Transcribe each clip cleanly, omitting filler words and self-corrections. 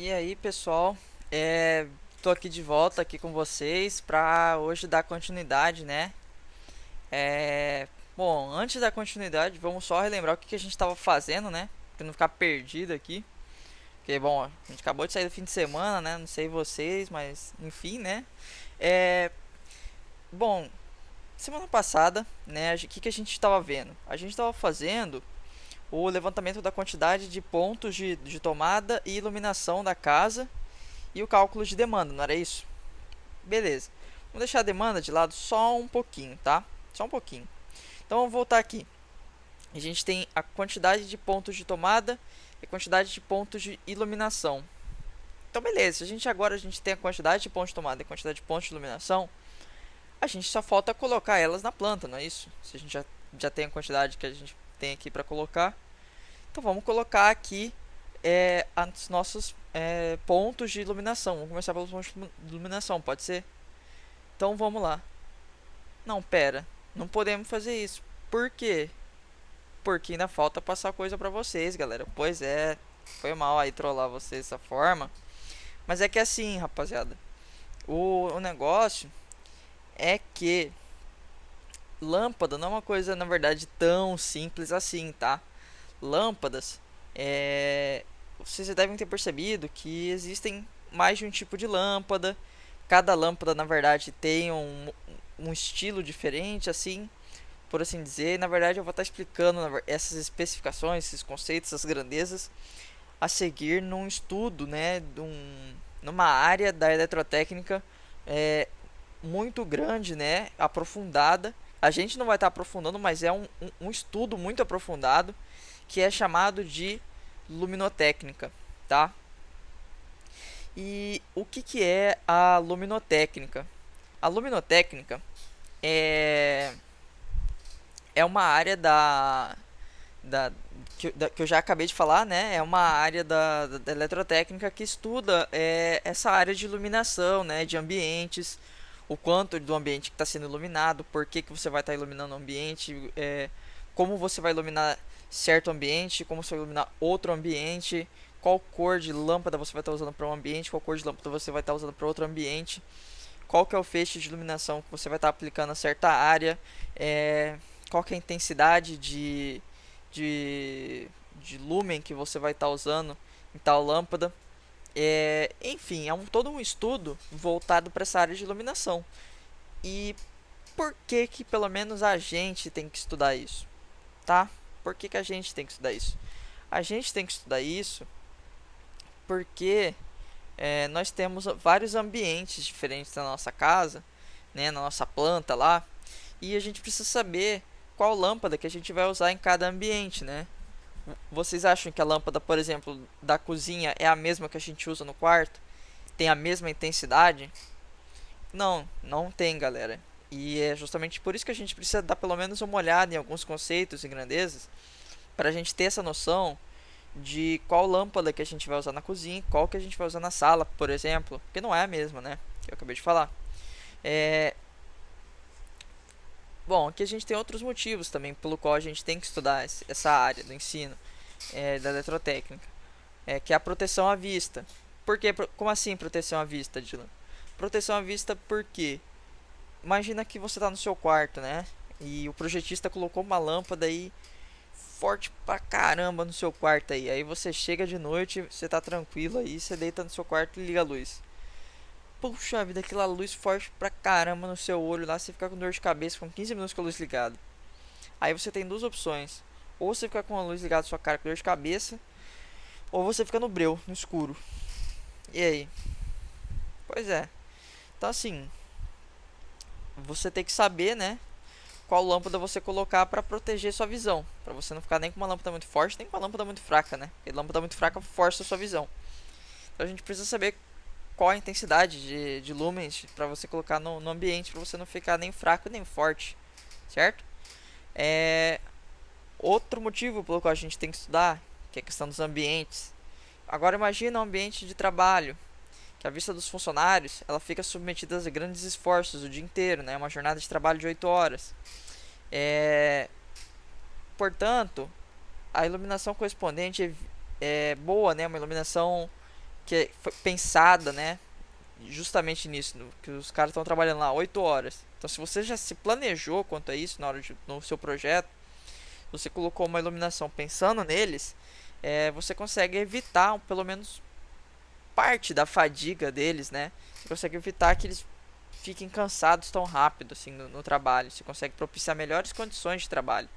E aí, pessoal, tô aqui de volta aqui com vocês para hoje dar continuidade, né? Bom, antes da continuidade, vamos só relembrar o que a gente estava fazendo, né? Pra não ficar perdido aqui. Porque, bom, a gente acabou de sair do fim de semana, né? Não sei vocês, mas enfim, né? É, bom, semana passada, né? O que a gente estava vendo? A gente estava fazendo o levantamento da quantidade de pontos de tomada e iluminação da casa e o cálculo de demanda, não era isso? Beleza. Vamos deixar a demanda de lado só um pouquinho, tá? Só um pouquinho. Então vamos voltar aqui. A gente tem a quantidade de pontos de tomada e a quantidade de pontos de iluminação. Então beleza, a gente tem a quantidade de pontos de tomada e a quantidade de pontos de iluminação, a gente só falta colocar elas na planta, não é isso? Se a gente já tem a quantidade que a gente tem aqui para colocar, então vamos colocar aqui os nossos pontos de iluminação. Vamos começar pelos pontos de iluminação, pode ser? Então vamos lá. Não, pera. Não podemos fazer isso. Por quê? Porque ainda falta passar coisa pra vocês, galera. Pois é. Foi mal aí trollar vocês dessa forma. Mas é que assim, rapaziada. O negócio é que lâmpada não é uma coisa, na verdade, tão simples assim, tá? Lâmpadas, é... vocês já devem ter percebido que existem mais de um tipo de lâmpada. Cada lâmpada, na verdade, tem um estilo diferente, assim, por assim dizer. Na verdade, eu vou estar explicando essas especificações, esses conceitos, essas grandezas a seguir num estudo, né, numa área da eletrotécnica é, muito grande, né, aprofundada. A gente não vai estar aprofundando, mas é um estudo muito aprofundado que é chamado de luminotécnica, tá? E o que é a luminotécnica? A luminotécnica é, é uma área que eu já acabei de falar, né? É uma área da eletrotécnica que estuda essa área de iluminação, né? De ambientes, o quanto do ambiente que está sendo iluminado, por que você vai estar iluminando o ambiente, como você vai iluminar certo ambiente, como você vai iluminar outro ambiente, qual cor de lâmpada você vai estar usando para um ambiente, qual cor de lâmpada você vai estar usando para outro ambiente, qual que é o feixe de iluminação que você vai estar aplicando a certa área, qual que é a intensidade de lumen que você vai estar usando em tal lâmpada. Enfim, todo um estudo voltado para essa área de iluminação. E por que que pelo menos a gente tem que estudar isso, tá? Por que que a gente tem que estudar isso? A gente tem que estudar isso porque nós temos vários ambientes diferentes na nossa casa, né, na nossa planta lá, e a gente precisa saber qual lâmpada que a gente vai usar em cada ambiente, né? Vocês acham que a lâmpada, por exemplo, da cozinha é a mesma que a gente usa no quarto? Tem a mesma intensidade? Não, não tem, galera. E é justamente por isso que a gente precisa dar pelo menos uma olhada em alguns conceitos e grandezas para a gente ter essa noção de qual lâmpada que a gente vai usar na cozinha, qual que a gente vai usar na sala, por exemplo, porque não é a mesma, né? Que eu acabei de falar. É... Bom, aqui a gente tem outros motivos também pelo qual a gente tem que estudar essa área do ensino da eletrotécnica, que é a proteção à vista. Por quê? Como assim proteção à vista, Dylan? Proteção à vista porque imagina que você está no seu quarto, né? E o projetista colocou uma lâmpada aí forte pra caramba no seu quarto aí. Aí você chega de noite, você tá tranquilo aí, você deita no seu quarto e liga a luz. Puxa vida, aquela luz forte pra caramba no seu olho lá, você fica com dor de cabeça com 15 minutos com a luz ligada. Aí você tem duas opções. Ou você fica com a luz ligada na sua cara com dor de cabeça, ou você fica no breu, no escuro. E aí? Pois é. Então assim, você tem que saber, né, qual lâmpada você colocar para proteger sua visão, para você não ficar nem com uma lâmpada muito forte, nem com uma lâmpada muito fraca, né? Porque lâmpada muito fraca força a sua visão. Então a gente precisa saber qual a intensidade de lumens para você colocar no ambiente, para você não ficar nem fraco nem forte, certo? É outro motivo pelo qual a gente tem que estudar, que é a questão dos ambientes. Agora imagina um ambiente de trabalho, que a vista dos funcionários, ela fica submetida a grandes esforços o dia inteiro, né? Uma jornada de trabalho de 8 horas. É, portanto, a iluminação correspondente é boa, né? Uma iluminação que foi pensada, né, justamente nisso, que os caras estão trabalhando lá 8 horas. Então, se você já se planejou quanto a isso na hora no seu projeto, você colocou uma iluminação pensando neles, você consegue evitar pelo menos parte da fadiga deles, né? Você consegue evitar que eles fiquem cansados tão rápido assim no trabalho. Você consegue propiciar melhores condições de trabalho.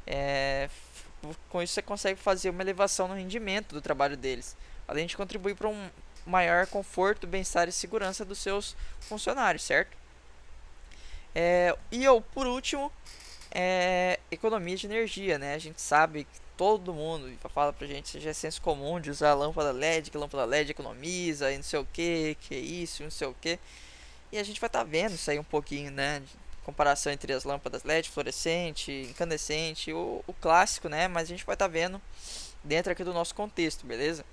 É, com isso você consegue fazer uma elevação no rendimento do trabalho deles, além de contribuir para um maior conforto, bem-estar e segurança dos seus funcionários, certo? Por último, economia de energia, né? A gente sabe que todo mundo fala pra gente, seja senso comum de usar lâmpada LED, que lâmpada LED economiza e não sei o que é isso, não sei o que. E a gente vai estar vendo isso aí um pouquinho, né? Comparação entre as lâmpadas LED, fluorescente, incandescente, o clássico, né? Mas a gente vai estar vendo dentro aqui do nosso contexto, beleza?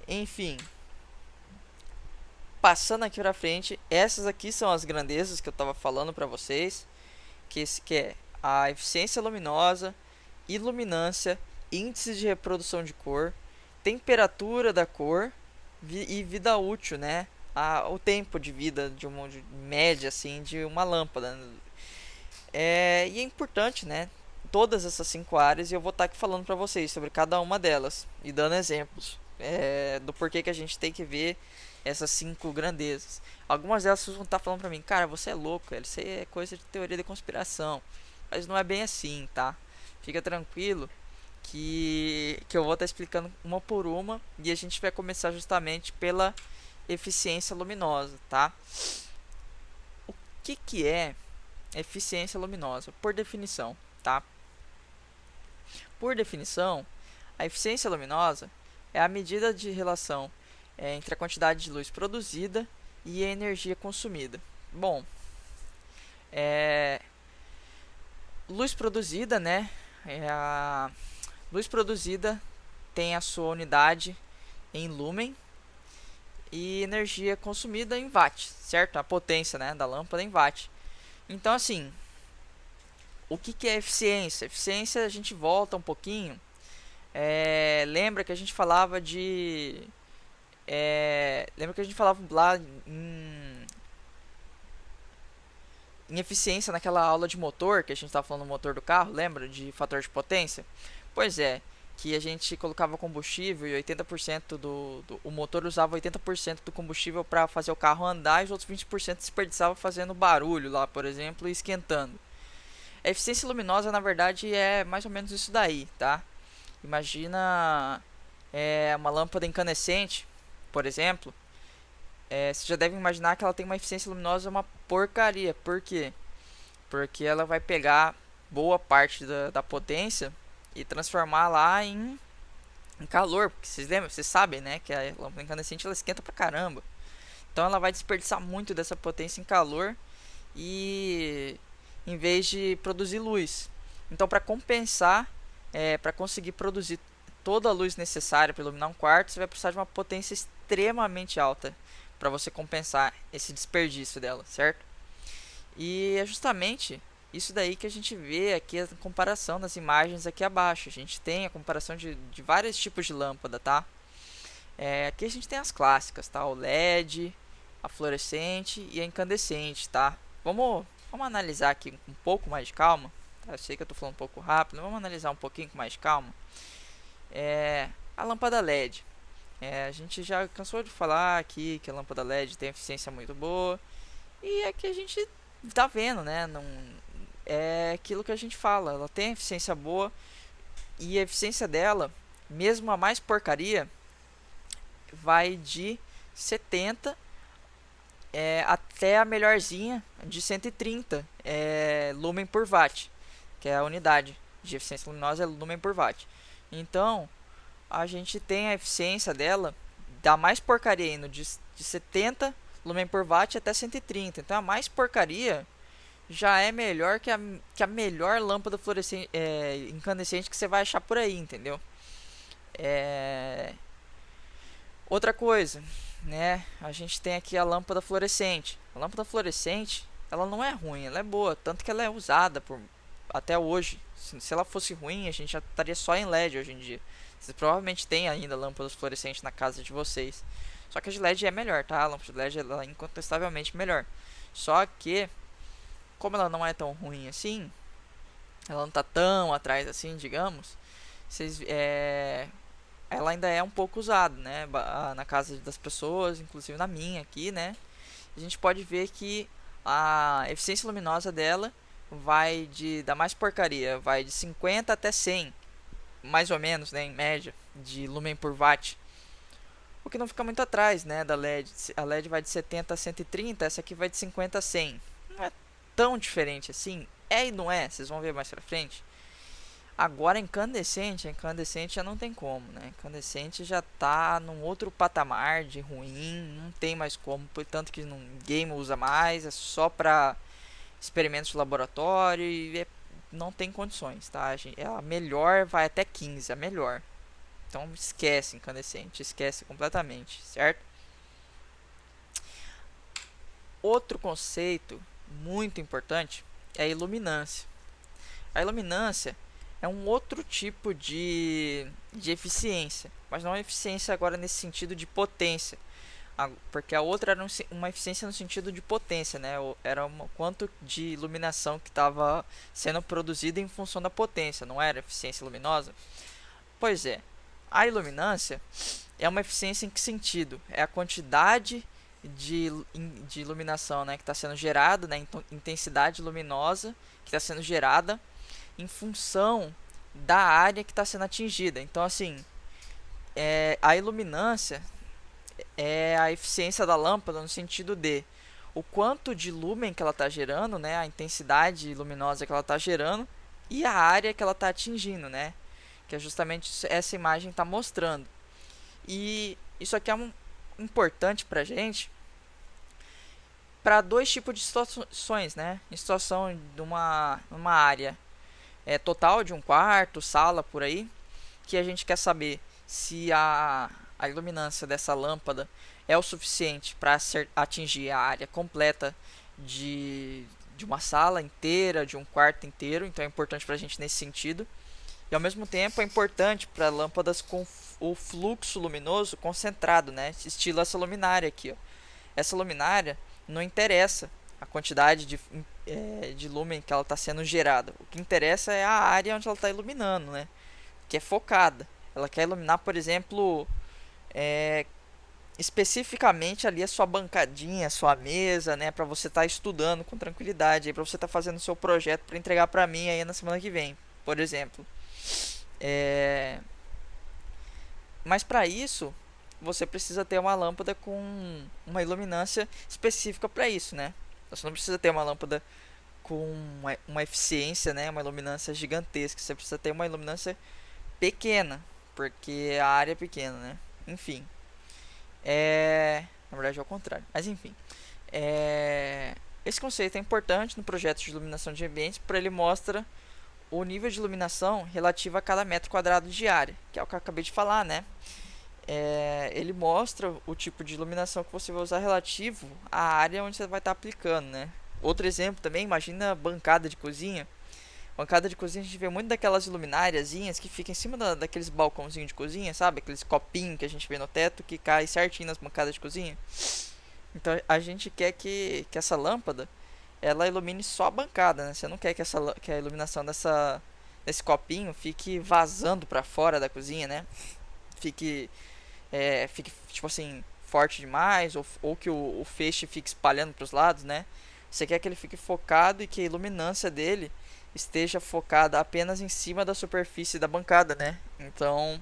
Enfim, passando aqui pra frente, essas aqui são as grandezas que eu estava falando para vocês, que é a eficiência luminosa, iluminância, índice de reprodução de cor, temperatura da cor e vida útil, né? O tempo de vida de uma média assim de uma lâmpada. E é importante, né? Todas essas 5 áreas, e eu vou estar aqui falando para vocês sobre cada uma delas e dando exemplos do porquê que a gente tem que ver essas 5 grandezas. Algumas delas vocês vão estar falando para mim, cara, você é louco, isso aí é coisa de teoria da conspiração. Mas não é bem assim, tá? Fica tranquilo que eu vou estar explicando uma por uma e a gente vai começar justamente pela eficiência luminosa, tá? O que é eficiência luminosa? Por definição, tá? Por definição, a eficiência luminosa é a medida de relação entre a quantidade de luz produzida e a energia consumida. Bom, luz produzida, né? A luz produzida tem a sua unidade em lumen e energia consumida em watt, certo? A potência, né, da lâmpada em watt. Então, assim, o que é eficiência? Eficiência, a gente volta um pouquinho. Lembra que a gente falava de... lembra que a gente falava lá em eficiência naquela aula de motor, que a gente estava falando do motor do carro, lembra? De fator de potência? Pois é, que a gente colocava combustível e 80% o motor usava 80% do combustível para fazer o carro andar e os outros 20% desperdiçava fazendo barulho lá, por exemplo, e esquentando. A eficiência luminosa, na verdade, é mais ou menos isso daí, tá? Imagina uma lâmpada incandescente, por exemplo. Você já deve imaginar que ela tem uma eficiência luminosa uma porcaria. Por quê? Porque ela vai pegar boa parte da potência e transformar lá em calor. Porque vocês lembram, vocês sabem, né, que a lâmpada incandescente ela esquenta pra caramba. Então ela vai desperdiçar muito dessa potência em calor e em vez de produzir luz. Então, para compensar, para conseguir produzir toda a luz necessária para iluminar um quarto, você vai precisar de uma potência extremamente alta para você compensar esse desperdício dela, certo? E é justamente isso daí que a gente vê aqui a comparação das imagens aqui abaixo. A gente tem a comparação de vários tipos de lâmpada, tá? Aqui a gente tem as clássicas, tá? O LED, a fluorescente e a incandescente, tá? Vamos analisar aqui com um pouco mais de calma. Tá? Eu sei que eu estou falando um pouco rápido, vamos analisar um pouquinho com mais calma. A lâmpada LED. A gente já cansou de falar aqui que a lâmpada LED tem eficiência muito boa. E é que a gente tá vendo, né? Não, é aquilo que a gente fala. Ela tem eficiência boa. E a eficiência dela, mesmo a mais porcaria, vai de 70 até a melhorzinha de 130 lumen por watt, que é a unidade de eficiência luminosa, é lumen por watt. Então, a gente tem a eficiência dela da mais porcaria indo de 70 lumen por watt até 130. Então, a mais porcaria já é melhor que a melhor lâmpada fluorescente, incandescente que você vai achar por aí, entendeu? Outra coisa, né? A gente tem aqui a lâmpada fluorescente. A lâmpada fluorescente, ela não é ruim, ela é boa, tanto que ela é usada por até hoje. Se ela fosse ruim, a gente já estaria só em LED hoje em dia. Vocês provavelmente têm ainda lâmpadas fluorescentes na casa de vocês. Só que a de LED é melhor, tá? A lâmpada de LED ela é incontestavelmente melhor. Só que, como ela não é tão ruim assim, ela não tá tão atrás assim, digamos, vocês, ela ainda é um pouco usada, né? Na casa das pessoas, inclusive na minha aqui, né? A gente pode ver que a eficiência luminosa dela vai da mais porcaria, vai de 50 até 100, mais ou menos, né, em média, de lumen por watt. O que não fica muito atrás, né, da LED. A LED vai de 70 a 130, essa aqui vai de 50 a 100. Não é tão diferente assim. É e não é, vocês vão ver mais pra frente. Agora a incandescente já não tem como, né? Incandescente já tá num outro patamar de ruim, não tem mais como, portanto que ninguém usa mais, é só para experimentos de laboratório e não tem condições, tá? A melhor vai até 15, a melhor. Então esquece incandescente, esquece completamente, certo? Outro conceito muito importante é a iluminância. A iluminância é um outro tipo de eficiência, mas não é eficiência agora nesse sentido de potência, porque a outra era uma eficiência no sentido de potência, né? Era quanto de iluminação que estava sendo produzida em função da potência, não era eficiência luminosa? Pois é, a iluminância é uma eficiência em que sentido? É a quantidade de iluminação, né, que está sendo gerada, né, intensidade luminosa que está sendo gerada em função da área que está sendo atingida. Então, assim, a iluminância é a eficiência da lâmpada no sentido de o quanto de lúmen que ela está gerando, né, a intensidade luminosa que ela está gerando e a área que ela está atingindo, né, que é justamente essa imagem está mostrando. E isso aqui é importante para a gente para dois tipos de situações, né, em situação de uma área total de um quarto, sala, por aí, que a gente quer saber se a iluminância dessa lâmpada é o suficiente para atingir a área completa de uma sala inteira, de um quarto inteiro. Então é importante para a gente nesse sentido. E ao mesmo tempo é importante para lâmpadas com o fluxo luminoso concentrado, né? Estilo essa luminária aqui. Ó. Essa luminária não interessa a quantidade de lúmen que ela está sendo gerada. O que interessa é a área onde ela está iluminando, né? Que é focada. Ela quer iluminar, por exemplo, especificamente ali a sua bancadinha, a sua mesa, né, para você estar estudando com tranquilidade, para você estar fazendo o seu projeto para entregar para mim aí na semana que vem, por exemplo. Mas para isso, você precisa ter uma lâmpada com uma iluminância específica para isso, né? Você não precisa ter uma lâmpada com uma eficiência, né, uma iluminância gigantesca. Você precisa ter uma iluminância pequena, porque a área é pequena, né? Enfim, na verdade é o contrário, mas enfim, esse conceito é importante no projeto de iluminação de ambientes, porque ele mostra o nível de iluminação relativo a cada metro quadrado de área, que é o que eu acabei de falar, né? Ele mostra o tipo de iluminação que você vai usar relativo à área onde você vai estar aplicando, né? Outro exemplo também, imagina bancada de cozinha. Bancada de cozinha a gente vê muito daquelas lumináriazinhas que ficam em cima daqueles balcãozinhos de cozinha, sabe? Aqueles copinhos que a gente vê no teto que cai certinho nas bancadas de cozinha. Então a gente quer que essa lâmpada ela ilumine só a bancada, né? Você não quer que a iluminação desse copinho fique vazando para fora da cozinha, né? Fique tipo assim, forte demais, ou que o feixe fique espalhando para os lados, né? Você quer que ele fique focado e que a iluminância dele esteja focada apenas em cima da superfície da bancada, né? Então,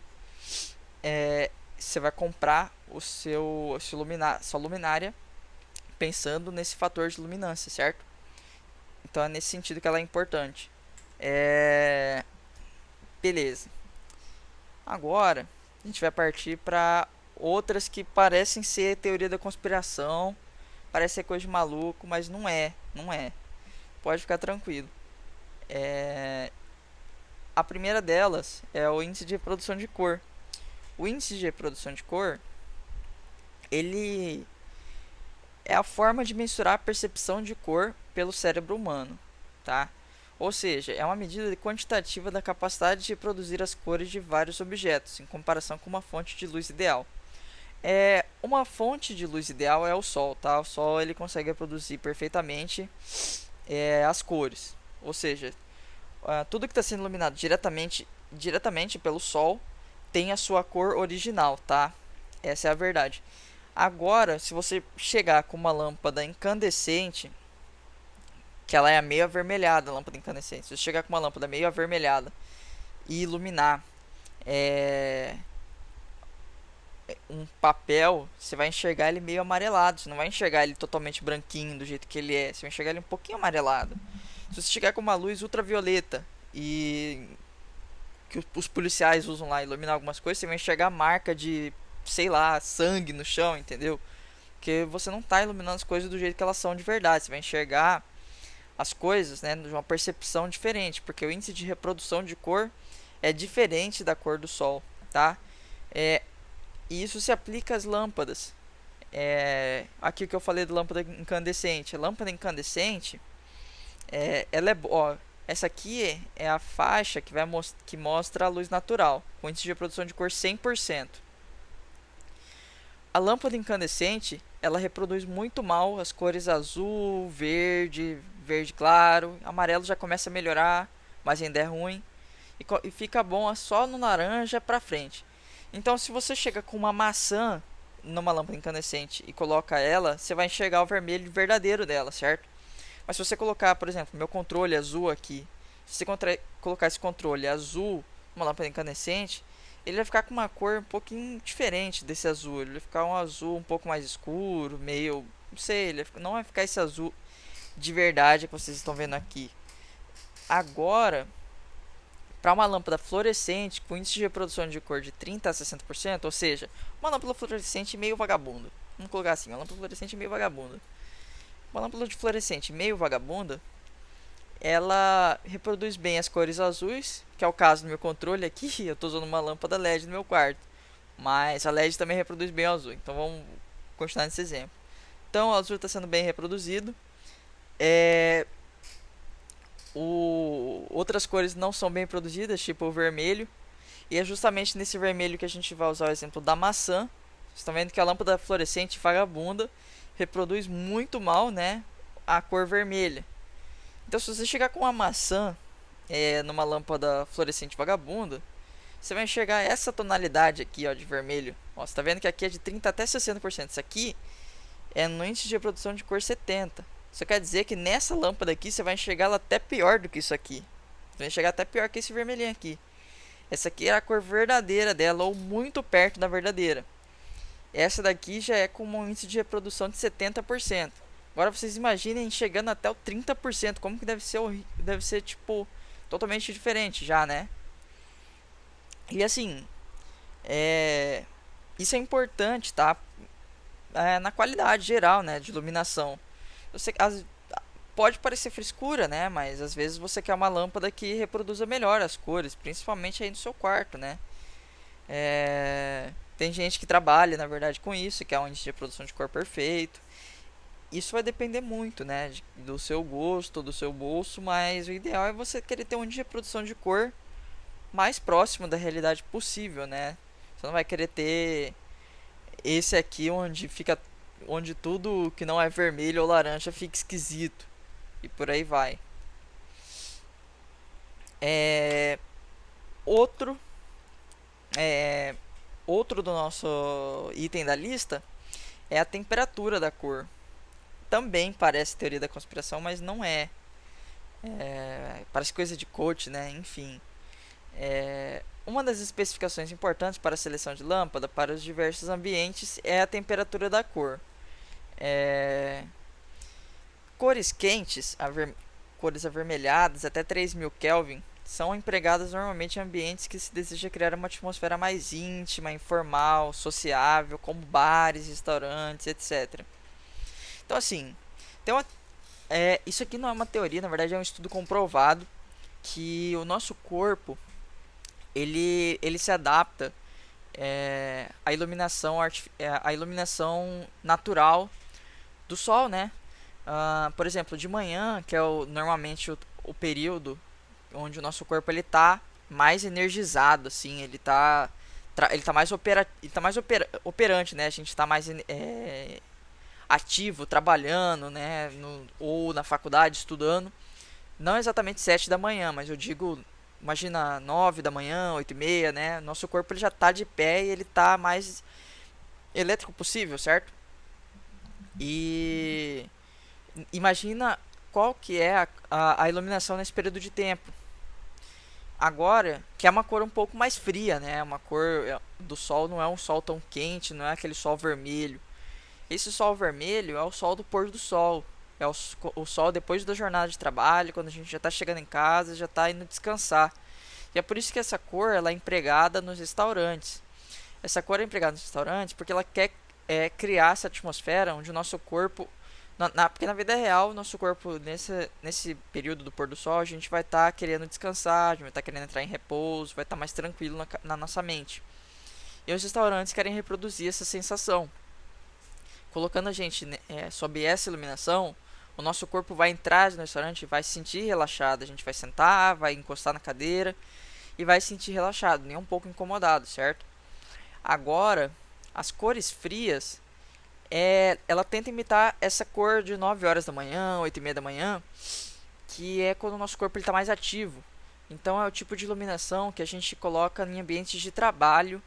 você vai comprar sua luminária pensando nesse fator de luminância, certo? Então é nesse sentido que ela é importante. Beleza. Agora, a gente vai partir para outras que parecem ser teoria da conspiração, parece ser coisa de maluco, mas não é. Pode ficar tranquilo. A primeira delas é o índice de reprodução de cor. O índice de reprodução de cor, ele é a forma de mensurar a percepção de cor pelo cérebro humano, tá? Ou seja, é uma medida quantitativa da capacidade de reproduzir as cores de vários objetos, em comparação com uma fonte de luz ideal. Uma fonte de luz ideal é o Sol, tá? O Sol ele consegue reproduzir perfeitamente as cores. Ou seja, tudo que está sendo iluminado diretamente pelo Sol tem a sua cor original, tá? Essa é a verdade. Agora, se você chegar com uma lâmpada incandescente, que ela é meio avermelhada, a lâmpada incandescente. Se você chegar com uma lâmpada meio avermelhada e iluminar é, um papel, você vai enxergar ele meio amarelado. Você não vai enxergar ele totalmente branquinho do jeito que ele é. Você vai enxergar ele um pouquinho amarelado. Se você chegar com uma luz ultravioleta e que os policiais usam lá iluminar algumas coisas, você vai enxergar a marca de, sei lá, sangue no chão, entendeu? Porque você não está iluminando as coisas do jeito que elas são de verdade. Você vai enxergar as coisas, né, de uma percepção diferente, porque o índice de reprodução de cor é diferente da cor do Sol, tá? E isso se aplica às lâmpadas. Aqui que eu falei da lâmpada incandescente. A lâmpada incandescente, ela essa aqui é a faixa que mostra a luz natural, com índice de reprodução de cor 100%. A lâmpada incandescente, ela reproduz muito mal as cores azul, verde, verde claro, amarelo já começa a melhorar, mas ainda é ruim. E fica bom só no laranja pra frente. Então, se você chega com uma maçã numa lâmpada incandescente e coloca ela, você vai enxergar o vermelho verdadeiro dela, certo? Mas se você colocar, por exemplo, meu controle azul aqui, se você colocar esse controle azul numa lâmpada incandescente, ele vai ficar com uma cor um pouquinho diferente desse azul. Ele vai ficar um azul um pouco mais escuro, meio, não sei, não vai ficar esse azul de verdade que vocês estão vendo aqui. Agora, para uma lâmpada fluorescente com índice de reprodução de cor de 30 a 60%, ou seja, uma lâmpada fluorescente meio vagabunda. Vamos colocar assim, uma lâmpada fluorescente meio vagabunda. Uma lâmpada de fluorescente meio vagabunda, ela reproduz bem as cores azuis, que é o caso do meu controle aqui. Eu estou usando uma lâmpada LED no meu quarto, mas a LED também reproduz bem o azul. Então vamos continuar nesse exemplo. Então o azul está sendo bem reproduzido. Outras cores não são bem produzidas, tipo o vermelho. E é justamente nesse vermelho que a gente vai usar o exemplo da maçã. Vocês estão vendo que a lâmpada fluorescente vagabunda reproduz muito mal, né, a cor vermelha. Então, se você chegar com uma maçã numa lâmpada fluorescente vagabunda, você vai enxergar essa tonalidade aqui, ó, de vermelho. Ó, você está vendo que aqui é de 30 até 60%. Isso aqui é no índice de reprodução de cor 70. Isso quer dizer que nessa lâmpada aqui você vai enxergar ela até pior do que isso aqui. Você vai enxergar até pior que esse vermelhinho aqui. Essa aqui é a cor verdadeira dela, ou muito perto da verdadeira. Essa daqui já é com um índice de reprodução de 70%. Agora vocês imaginem chegando até o 30%, como que deve ser tipo totalmente diferente já, né? E assim, isso é importante, tá? Na qualidade geral, né, de iluminação. Pode parecer frescura, né? Mas às vezes você quer uma lâmpada que reproduza melhor as cores, principalmente aí no seu quarto, né? Tem gente que trabalha, na verdade, com isso, que é um índice de reprodução de cor perfeito. Isso vai depender muito, né, do seu gosto, do seu bolso, mas o ideal é você querer ter um índice de reprodução de cor mais próximo da realidade possível, né? Você não vai querer ter esse aqui onde tudo que não é vermelho ou laranja fica esquisito e por aí vai. Outro outro do nosso item da lista é a temperatura da cor. Também parece teoria da conspiração, mas não é. Parece coisa de coach, né? Enfim. Uma das especificações importantes para a seleção de lâmpada para os diversos ambientes é a temperatura da cor. Cores quentes, cores avermelhadas até 3000 Kelvin, são empregadas normalmente em ambientes que se deseja criar uma atmosfera mais íntima, informal, sociável, como bares, restaurantes, etc. Então, assim, isso aqui não é uma teoria, na verdade é um estudo comprovado que o nosso corpo ele se adapta à iluminação natural do sol, né? Por exemplo, de manhã, que é normalmente o período onde o nosso corpo ele tá mais energizado, assim, ele tá mais operante, né? A gente tá mais ativo, trabalhando, né? Ou na faculdade, estudando. Não exatamente 7 da manhã, mas eu digo, imagina 9 da manhã, 8 e meia, né? Nosso corpo ele já tá de pé e ele tá mais elétrico possível, certo? E imagina qual que é a iluminação nesse período de tempo. Agora, que é uma cor um pouco mais fria, né? Uma cor do sol não é um sol tão quente, não é aquele sol vermelho. Esse sol vermelho é o sol do pôr do sol. É o sol depois da jornada de trabalho, quando a gente já está chegando em casa, já está indo descansar. E é por isso que essa cor ela é empregada nos restaurantes. Essa cor é empregada nos restaurantes porque ela quer criar essa atmosfera onde o nosso corpo. Porque na vida real, o nosso corpo, nesse período do pôr do sol, a gente vai estar querendo descansar, a gente vai estar querendo entrar em repouso, vai estar mais tranquilo na nossa mente. E os restaurantes querem reproduzir essa sensação. Colocando a gente sob essa iluminação, o nosso corpo vai entrar no restaurante, vai se sentir relaxado. A gente vai sentar, vai encostar na cadeira e vai se sentir relaxado, nem um pouco incomodado, certo? Agora, as cores frias, ela tenta imitar essa cor de 9 horas da manhã, 8 e meia da manhã, que é quando o nosso corpo está mais ativo. Então é o tipo de iluminação que a gente coloca em ambientes de trabalho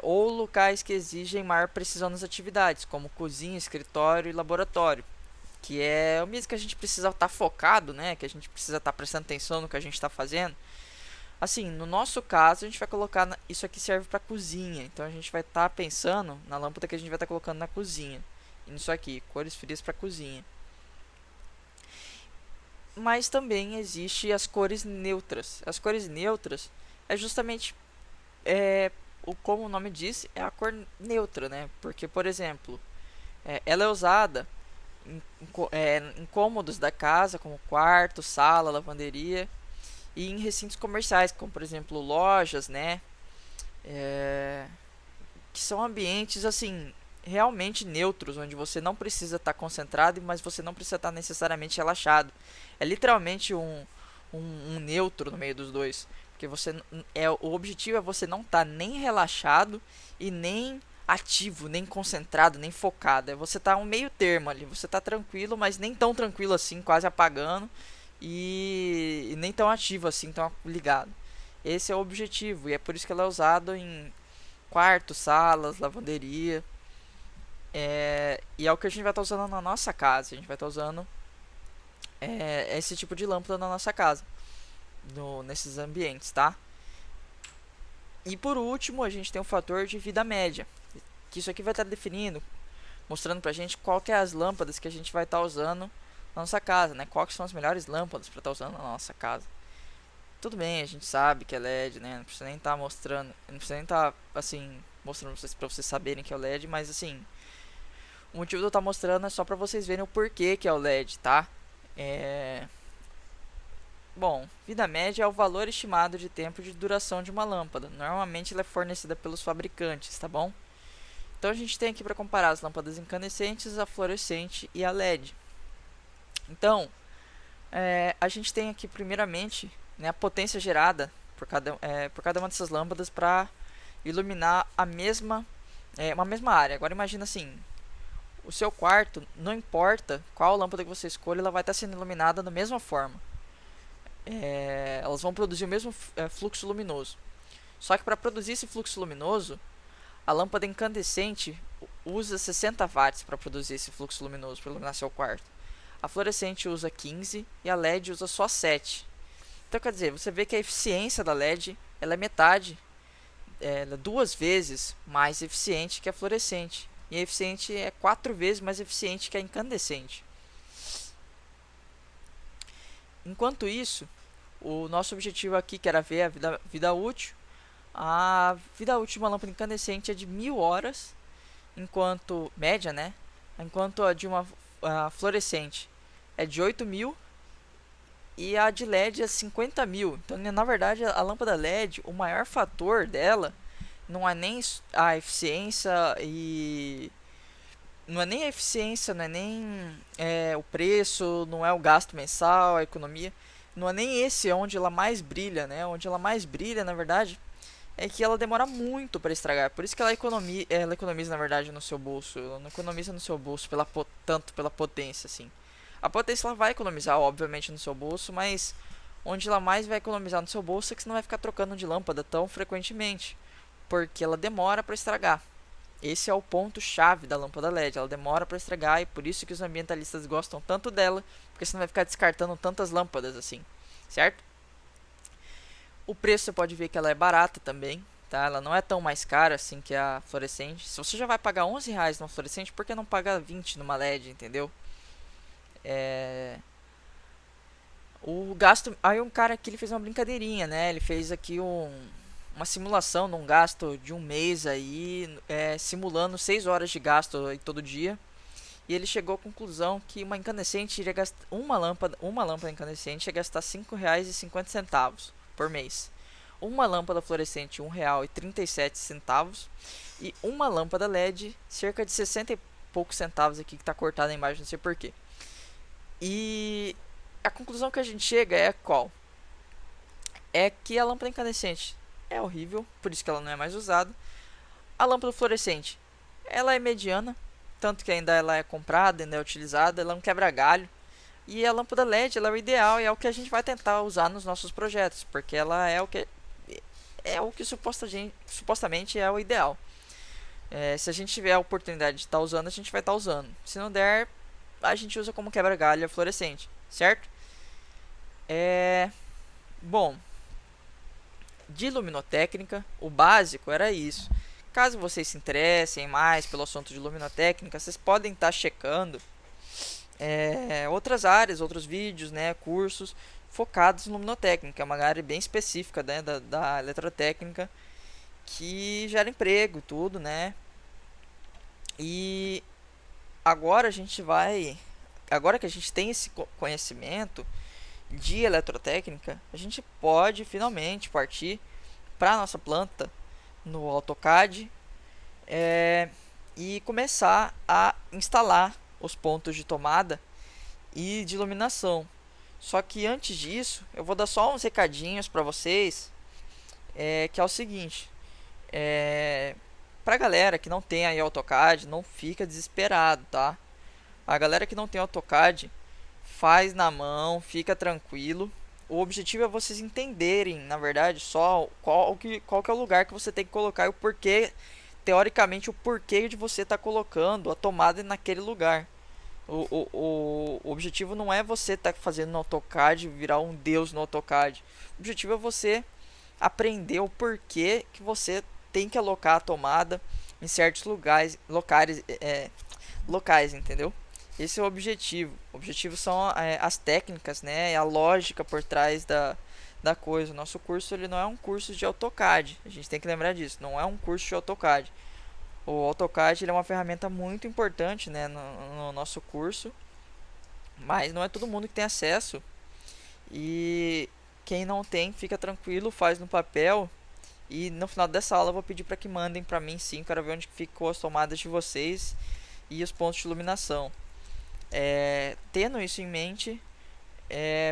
ou locais que exigem maior precisão nas atividades, como cozinha, escritório e laboratório, que é o mesmo que a gente precisa estar focado, né? Que a gente precisa estar prestando atenção no que a gente está fazendo. Assim, no nosso caso, a gente vai colocar isso aqui serve para cozinha, então a gente vai estar pensando na lâmpada que a gente vai estar colocando na cozinha. E nisso aqui, cores frias para cozinha. Mas também existe as cores neutras. As cores neutras é justamente como o nome diz, é a cor neutra, né? Porque, por exemplo, ela é usada em cômodos da casa, como quarto, sala, lavanderia, e em recintos comerciais, como por exemplo lojas, né? Que são ambientes assim realmente neutros, onde você não precisa estar concentrado, mas você não precisa estar necessariamente relaxado. É literalmente um neutro no meio dos dois, porque o objetivo é você não estar nem relaxado e nem ativo, nem concentrado, nem focado. É você estar um meio termo ali, você está tranquilo, mas nem tão tranquilo assim, quase apagando, e nem tão ativo assim, tão ligado. Esse é o objetivo e é por isso que ela é usada em quartos, salas, lavanderia. E é o que a gente vai estar usando na nossa casa. A gente vai estar usando esse tipo de lâmpada na nossa casa, nesses ambientes, tá? E por último, a gente tem o fator de vida média, que isso aqui vai estar definindo, mostrando pra gente qual que é as lâmpadas que a gente vai estar usando na nossa casa, né? Quais são as melhores lâmpadas para estar usando na nossa casa. Tudo bem, a gente sabe que é LED, né? Não precisa nem estar mostrando, não precisa nem estar assim mostrando pra vocês saberem que é o LED, mas assim, o motivo de eu estar mostrando é só pra vocês verem o porquê que é o LED, tá? Bom, vida média é o valor estimado de tempo de duração de uma lâmpada. Normalmente ela é fornecida pelos fabricantes, tá bom? Então a gente tem aqui para comparar as lâmpadas incandescentes, a fluorescente e a LED. Então, a gente tem aqui primeiramente, né, a potência gerada por cada uma dessas lâmpadas para iluminar uma mesma área. Agora imagina assim, o seu quarto, não importa qual lâmpada que você escolha, ela vai estar sendo iluminada da mesma forma. Elas vão produzir o mesmo fluxo luminoso. Só que para produzir esse fluxo luminoso, a lâmpada incandescente usa 60 watts para produzir esse fluxo luminoso para iluminar seu quarto. A fluorescente usa 15 e a LED usa só 7. Então quer dizer, você vê que a eficiência da LED ela é metade, ela é 2 vezes mais eficiente que a fluorescente. E a eficiente é 4 vezes mais eficiente que a incandescente. Enquanto isso, o nosso objetivo aqui, que era ver a vida útil, a vida útil de uma lâmpada incandescente é de 1000 horas, enquanto média, né? Enquanto a de uma fluorescente é de 8000 e a de LED é 50.000. Então, na verdade, a lâmpada LED, o maior fator dela não é nem a eficiência e não é nem a eficiência, não é nem o preço, não é o gasto mensal, a economia. não é nem esse onde ela mais brilha, né? Onde ela mais brilha, na verdade, é que ela demora muito para estragar. Por isso que ela economiza, na verdade, no seu bolso. Ela não economiza no seu bolso tanto pela potência, assim. A potência ela vai economizar, obviamente, no seu bolso, mas onde ela mais vai economizar no seu bolso é que você não vai ficar trocando de lâmpada tão frequentemente, porque ela demora para estragar. Esse é o ponto chave da lâmpada LED. Ela demora para estragar e por isso que os ambientalistas gostam tanto dela, porque você não vai ficar descartando tantas lâmpadas assim, certo? O preço você pode ver que ela é barata também, tá? Ela não é tão mais cara assim que a fluorescente. Se você já vai pagar R$ 11 numa fluorescente, por que não pagar 20 numa LED, entendeu? É... O gasto. Aí um cara aqui ele fez uma brincadeirinha, né? Ele fez aqui uma simulação num gasto de um mês aí, simulando 6 horas de gasto aí todo dia. E ele chegou à conclusão que uma incandescente iria gastar uma lâmpada incandescente ia gastar R$ 5,50 por mês. Uma lâmpada fluorescente R$ 1,37 e uma lâmpada LED cerca de 60 e poucos centavos aqui que está cortada a imagem, não sei porquê. E a conclusão que a gente chega é qual? É que a lâmpada incandescente é horrível, por isso que ela não é mais usada. A lâmpada fluorescente, ela é mediana, tanto que ainda ela é comprada, ainda é utilizada, ela não quebra galho. E a lâmpada LED ela é o ideal e é o que a gente vai tentar usar nos nossos projetos, porque ela é o que supostamente é o ideal. Se a gente tiver a oportunidade de estar usando, a gente vai estar usando. Se não der, a gente usa como quebra-galho fluorescente, certo? Bom, de luminotécnica, o básico era isso. Caso vocês se interessem mais pelo assunto de luminotécnica, vocês podem estar checando outras áreas, outros vídeos, né, cursos focados em luminotécnica. É uma área bem específica, né, da eletrotécnica que gera emprego, tudo, né? E agora agora que a gente tem esse conhecimento de eletrotécnica, a gente pode finalmente partir para a nossa planta no AutoCAD e começar a instalar os pontos de tomada e de iluminação. Só que antes disso, eu vou dar só uns recadinhos para vocês, que é o seguinte: pra galera que não tem aí AutoCAD, não fica desesperado, tá? A galera que não tem AutoCAD, faz na mão, fica tranquilo. O objetivo é vocês entenderem, na verdade, só qual que é o lugar que você tem que colocar e o porquê, teoricamente, o porquê de você estar colocando a tomada naquele lugar. O objetivo não é você estar fazendo no AutoCAD, virar um deus no AutoCAD. O objetivo é você aprender o porquê que você tem que alocar a tomada em certos locais, entendeu? Esse é o objetivo. O objetivo são as técnicas, né? A lógica por trás da coisa. O nosso curso ele não é um curso de AutoCAD. A gente tem que lembrar disso. Não é um curso de AutoCAD. O AutoCAD ele é uma ferramenta muito importante, né, no nosso curso. Mas não é todo mundo que tem acesso. E quem não tem, fica tranquilo, faz no papel. E no final dessa aula eu vou pedir para que mandem para mim sim. Quero ver onde ficou as tomadas de vocês e os pontos de iluminação. Tendo isso em mente,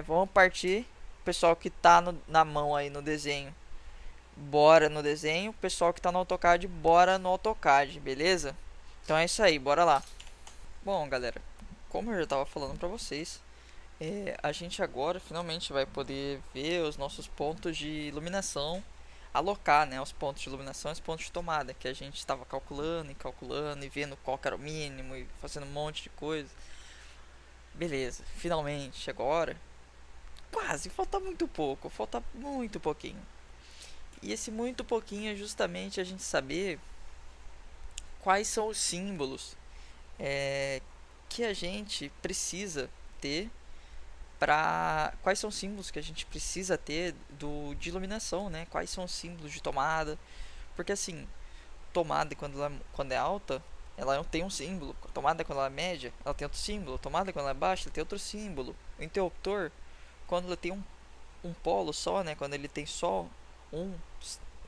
vamos partir. O pessoal que está na mão aí no desenho, bora no desenho. O pessoal que está no AutoCAD, bora no AutoCAD, beleza? Então é isso aí, bora lá. Bom, galera, como eu já estava falando para vocês, a gente agora finalmente vai poder ver os nossos pontos de iluminação, alocar, né, os pontos de iluminação e os pontos de tomada que a gente estava calculando e vendo qual que era o mínimo e fazendo um monte de coisa. Beleza, finalmente agora, quase, falta muito pouco, falta muito pouquinho. E esse muito pouquinho é justamente a gente saber quais são os símbolos que a gente precisa ter quais são os símbolos que a gente precisa ter de iluminação, né? Quais são os símbolos de tomada? Porque assim, tomada quando é alta, ela tem um símbolo. Tomada quando ela é média, ela tem outro símbolo. Tomada quando ela é baixa, ela tem outro símbolo. O interruptor, quando ele tem um polo só, né? Quando ele tem só um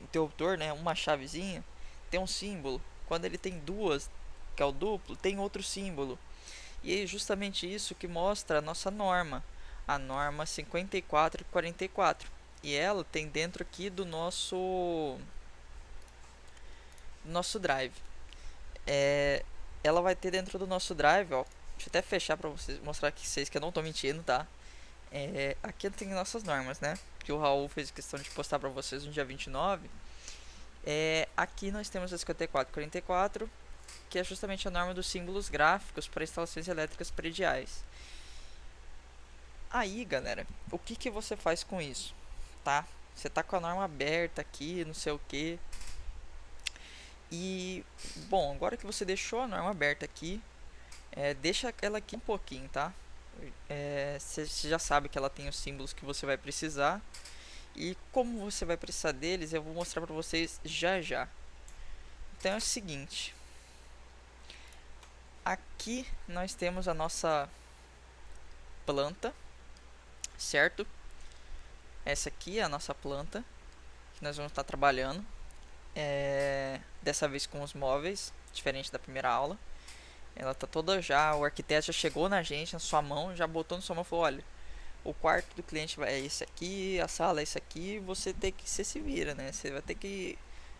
interruptor, né? Uma chavezinha, tem um símbolo. Quando ele tem duas, que é o duplo, tem outro símbolo. E é justamente isso que mostra a nossa norma. a norma 5444. E ela tem dentro aqui do nosso drive. Ela vai ter dentro do nosso drive, ó. Deixa eu até fechar para vocês mostrar aqui vocês que eu não tô mentindo, tá? Aqui tem nossas normas, né? Que o Raul fez questão de postar para vocês no dia 29. Aqui nós temos a 5444, que é justamente a norma dos símbolos gráficos para instalações elétricas prediais. Aí, galera, o que você faz com isso, tá? Você tá com a norma aberta aqui, não sei o que. E, bom, agora que você deixou a norma aberta aqui, deixa ela aqui um pouquinho, tá? Você já sabe que ela tem os símbolos que você vai precisar. E como você vai precisar deles, eu vou mostrar para vocês já já. Então é o seguinte. Aqui nós temos a nossa planta, certo? Essa aqui é a nossa planta que nós vamos estar trabalhando. Dessa vez com os móveis, diferente da primeira aula. Ela tá toda já, o arquiteto já chegou na gente, na sua mão, já botou na sua mão e falou: olha, o quarto do cliente é esse aqui, a sala é esse aqui, você tem que se vira, né? Você vai ter que,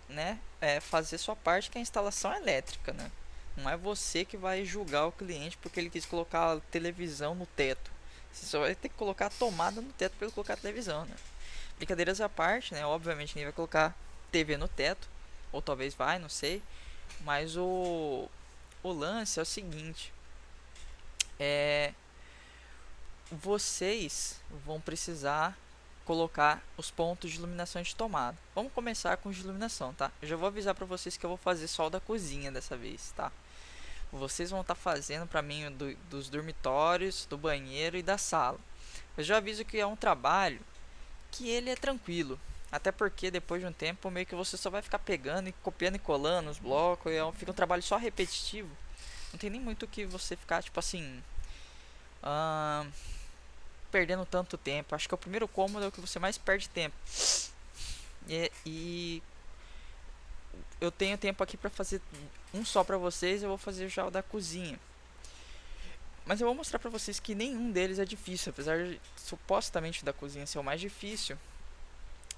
né, fazer sua parte, que é a instalação elétrica, né? Não é você que vai julgar o cliente porque ele quis colocar a televisão no teto. Você só vai ter que colocar a tomada no teto para ele colocar a televisão, né? Brincadeiras à parte, né? Obviamente ninguém vai colocar TV no teto, ou talvez vai, não sei. Mas o lance é o seguinte: é, vocês vão precisar colocar os pontos de iluminação de tomada. Vamos começar com os de iluminação, tá? Eu já vou avisar para vocês que eu vou fazer só o da cozinha dessa vez, tá? Vocês vão estar fazendo para mim dos dormitórios, do banheiro e da sala. Eu já aviso que é um trabalho que ele é tranquilo. Até porque depois de um tempo meio que você só vai ficar pegando e copiando e colando os blocos. E fica um trabalho só repetitivo. Não tem nem muito o que você ficar tipo assim, perdendo tanto tempo. Acho que o primeiro cômodo é o que você mais perde tempo. E eu tenho tempo aqui para fazer um só para vocês. Eu vou fazer já o da cozinha. Mas eu vou mostrar para vocês que nenhum deles é difícil, apesar de supostamente da cozinha ser o mais difícil.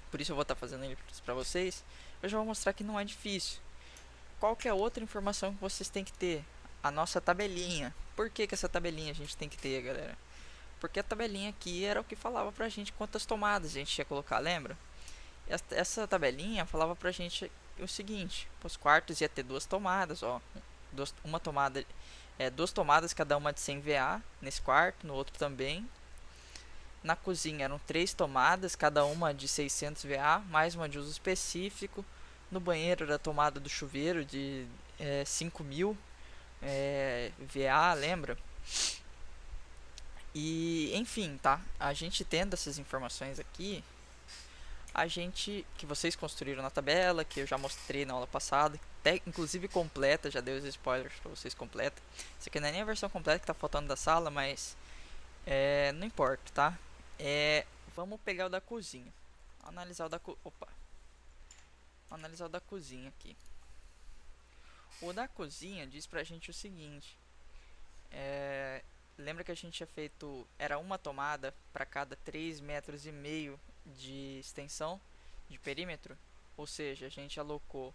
Por isso eu vou estar fazendo ele para vocês. Eu já vou mostrar que não é difícil. Qual que é outra informação que vocês têm que ter? A nossa tabelinha. Por que essa tabelinha a gente tem que ter, galera? Porque a tabelinha aqui era o que falava pra gente quantas tomadas a gente ia colocar, lembra? Essa tabelinha falava pra gente o seguinte: os quartos ia ter duas tomadas, ó. Uma tomada, duas tomadas, cada uma de 100 VA nesse quarto, no outro também. Na cozinha eram três tomadas, cada uma de 600 VA, mais uma de uso específico. No banheiro era a tomada do chuveiro de 5.000 VA, lembra? E enfim, tá? A gente tendo essas informações aqui, que vocês construíram na tabela, que eu já mostrei na aula passada, inclusive completa, já dei os spoilers para vocês completa. Isso aqui não é nem a versão completa que tá faltando da sala, mas não importa, tá? Vamos pegar o da cozinha. Analisar o da cozinha aqui. O da cozinha diz pra gente o seguinte: lembra que a gente tinha feito, era uma tomada para cada 3,5 metros de extensão de perímetro? Ou seja, a gente alocou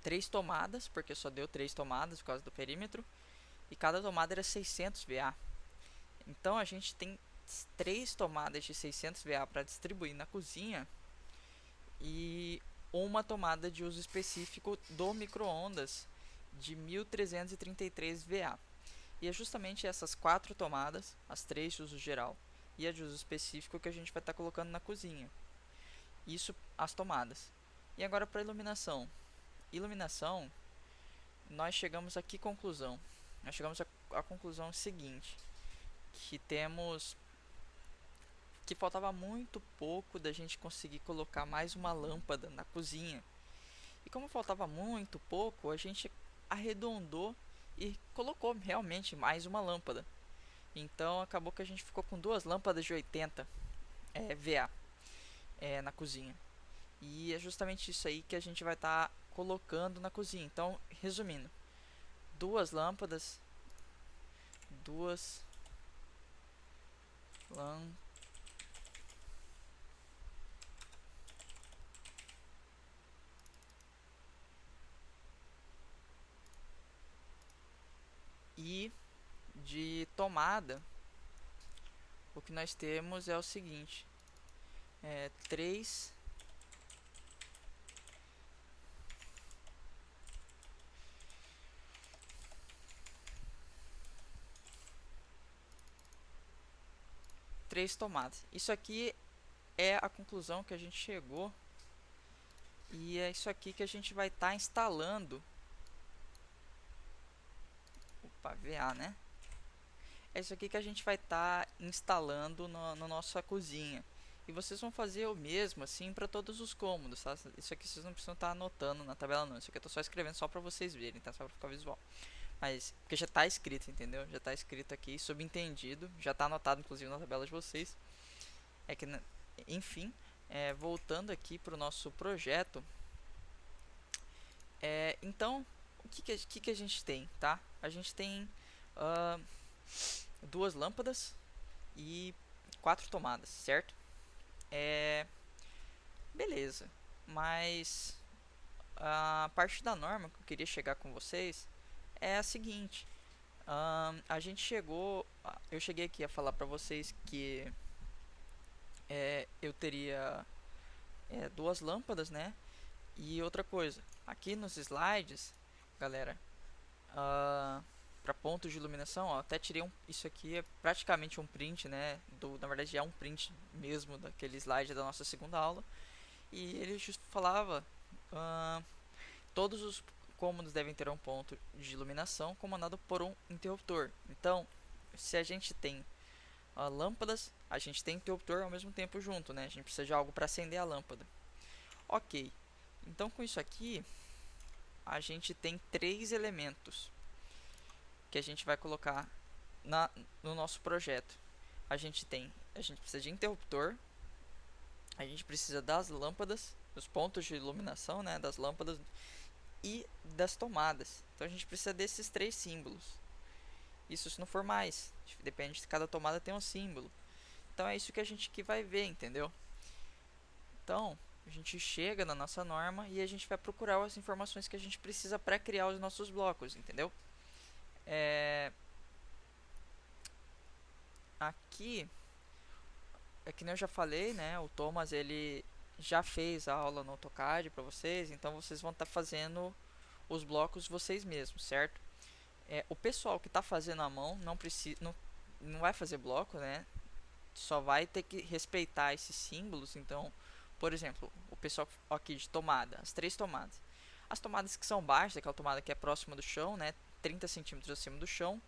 três tomadas, porque só deu três tomadas por causa do perímetro, e cada tomada era 600 VA. Então a gente tem três tomadas de 600 VA para distribuir na cozinha e uma tomada de uso específico do micro-ondas de 1333 VA. E é justamente essas quatro tomadas, as três de uso geral e a de uso específico, que a gente vai estar colocando na cozinha. Isso, as tomadas. E agora para iluminação. Iluminação, nós chegamos a que conclusão? Nós chegamos à conclusão seguinte: que faltava muito pouco da gente conseguir colocar mais uma lâmpada na cozinha. E como faltava muito pouco, a gente arredondou e colocou realmente mais uma lâmpada. Então acabou que a gente ficou com duas lâmpadas de 80 VA na cozinha. E é justamente isso aí que a gente vai estar colocando na cozinha. Então, resumindo, duas lâmpadas, duas Lan e de tomada, o que nós temos é o seguinte: três tomadas. Isso aqui é a conclusão que a gente chegou, e é isso aqui que a gente vai estar instalando. Opa, VA, né? É isso aqui que a gente vai estar instalando no nossa cozinha. E vocês vão fazer o mesmo assim para todos os cômodos, tá? Isso aqui vocês não precisam estar anotando na tabela não. Isso aqui eu tô só escrevendo só para vocês verem, tá? Só para ficar visual. Mas porque já está escrito, entendeu? Já está escrito aqui, subentendido, já está anotado inclusive na tabela de vocês. É que, enfim, voltando aqui para o nosso projeto, então o que a gente tem, tá? A gente tem duas lâmpadas e 4 tomadas, certo? Beleza, mas a parte da norma que eu queria chegar com vocês é a seguinte: eu cheguei aqui a falar para vocês que eu teria duas lâmpadas, né? E outra coisa, aqui nos slides, galera, para pontos de iluminação, ó, até tirei isso aqui é praticamente um print, né? Na verdade é um print mesmo daquele slide da nossa segunda aula. E ele falava, todos os cômodos devem ter um ponto de iluminação comandado por um interruptor. Então, se a gente tem lâmpadas, a gente tem interruptor ao mesmo tempo junto, né? A gente precisa de algo para acender a lâmpada. Ok, então com isso aqui, a gente tem 3 elementos que a gente vai colocar no nosso projeto. A gente precisa de interruptor, a gente precisa das lâmpadas, dos pontos de iluminação, né, das lâmpadas e das tomadas. Então a gente precisa desses 3 símbolos. Isso se não for mais, depende de cada tomada tem um símbolo. Então é isso que a gente que vai ver, entendeu? Então a gente chega na nossa norma e a gente vai procurar as informações que a gente precisa para criar os nossos blocos, entendeu? Aqui é que nem eu já falei, né? O Thomas ele já fez a aula no AutoCAD para vocês, então vocês vão estar fazendo os blocos vocês mesmos, certo? O pessoal que está fazendo à mão não vai fazer bloco, né? Só vai ter que respeitar esses símbolos. Então, por exemplo, o pessoal aqui de tomada, as 3 tomadas. As tomadas que são baixas, aquela tomada que é próxima do chão, né? 30 centímetros acima do chão,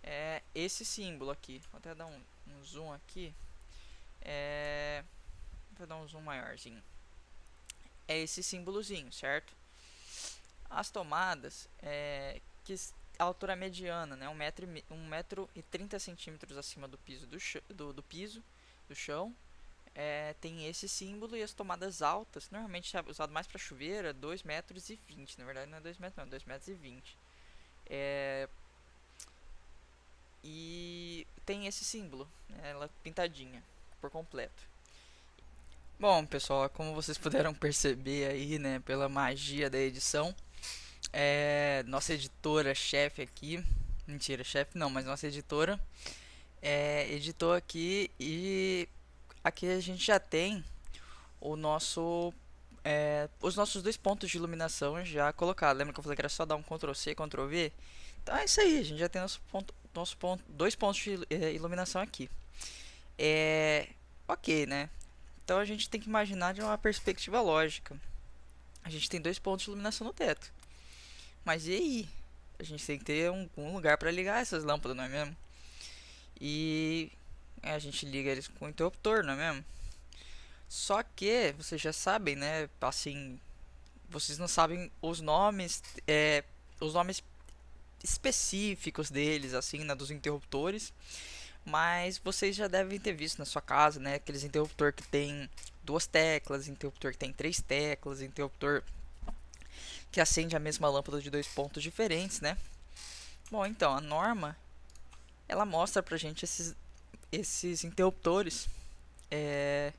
é esse símbolo aqui. Vou até dar um zoom aqui. Vou dar um zoom maiorzinho. É esse símbolozinho, certo? As tomadas, que a altura mediana, né? 1,30 m acima do piso do chão. Tem esse símbolo. E as tomadas altas, normalmente é usado mais para chuveira, 2,20 m. Na verdade não é 2 metros não, 2,20 m. E tem esse símbolo, né, ela pintadinha por completo. Bom, pessoal, como vocês puderam perceber aí, né, pela magia da edição, nossa editora chefe aqui, mentira, chefe não, mas nossa editora editou aqui, e aqui a gente já tem os nossos 2 pontos de iluminação já colocados. Lembra que eu falei que era só dar um Ctrl C, Ctrl V? Então é isso aí, a gente já tem nosso ponto, 2 pontos de iluminação aqui. Ok, né? Então a gente tem que imaginar de uma perspectiva lógica. A gente tem 2 pontos de iluminação no teto. Mas e aí? A gente tem que ter um lugar para ligar essas lâmpadas, não é mesmo? E a gente liga eles com o interruptor, não é mesmo? Só que vocês já sabem, né? Assim, vocês não sabem os nomes específicos deles, assim, né, dos interruptores. Mas vocês já devem ter visto na sua casa, né? Aqueles interruptor que tem 2 teclas, interruptor que tem 3 teclas, interruptor que acende a mesma lâmpada de 2 pontos diferentes, né? Bom, então a norma ela mostra pra gente esses interruptores, é,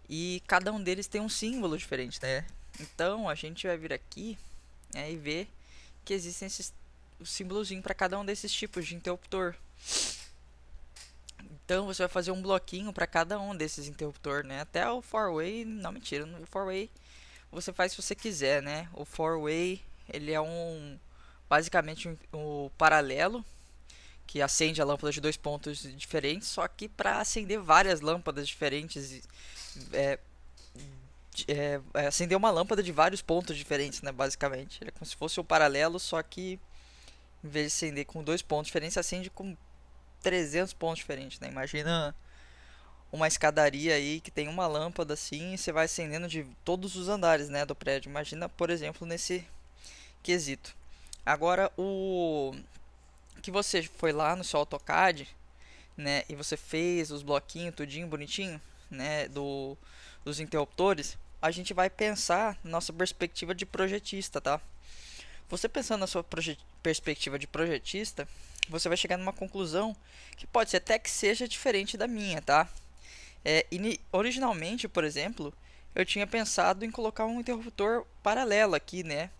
e cada um deles tem um símbolo diferente, né? Então a gente vai vir aqui, e ver que existem esses símbolozinho para cada um desses tipos de interruptor. Então você vai fazer um bloquinho para cada um desses interruptor, né? Até o four-way, não, mentira, o four-way você faz se você quiser, né? O four-way, ele é basicamente um paralelo que acende a lâmpada de dois pontos diferentes, só que para acender várias lâmpadas diferentes, é, acender uma lâmpada de vários pontos diferentes, né? Basicamente, ele é como se fosse um paralelo, só que em vez de acender com dois pontos diferentes, acende com 300 pontos diferentes, né? Imagina uma escadaria aí que tem uma lâmpada assim e você vai acendendo de todos os andares, né, do prédio. Imagina, por exemplo, nesse quesito. Agora, o que você foi lá no seu AutoCAD, né, e você fez os bloquinhos tudinho bonitinho, né, dos interruptores, a gente vai pensar na nossa perspectiva de projetista, tá? Você pensando na sua perspectiva de projetista, você vai chegar numa conclusão que pode ser até que seja diferente da minha, tá? Originalmente, por exemplo, eu tinha pensado em colocar um interruptor paralelo aqui, né?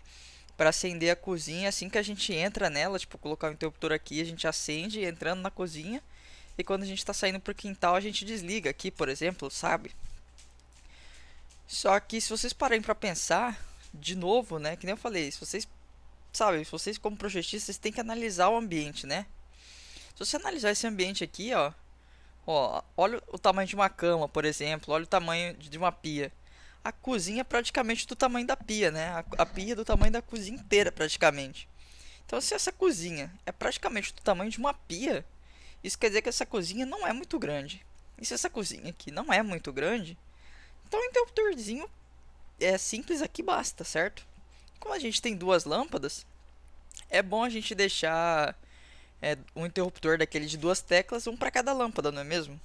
Para acender a cozinha assim que a gente entra nela, tipo, colocar o interruptor aqui, a gente acende entrando na cozinha. E quando a gente está saindo pro quintal, a gente desliga aqui, por exemplo, sabe? Só que se vocês pararem para pensar, de novo, né? Que nem eu falei, se vocês, sabe, se vocês como projetistas têm que analisar o ambiente, né? Se você analisar esse ambiente aqui, ó, olha o tamanho de uma cama, por exemplo, olha o tamanho de uma pia. A cozinha é praticamente do tamanho da pia, né? A pia é do tamanho da cozinha inteira, praticamente. Então, se essa cozinha é praticamente do tamanho de uma pia, isso quer dizer que essa cozinha não é muito grande. E se essa cozinha aqui não é muito grande, então um interruptorzinho simples aqui basta, certo? Como a gente tem duas lâmpadas, é bom a gente deixar um interruptor daquele de duas teclas, um para cada lâmpada, não é mesmo?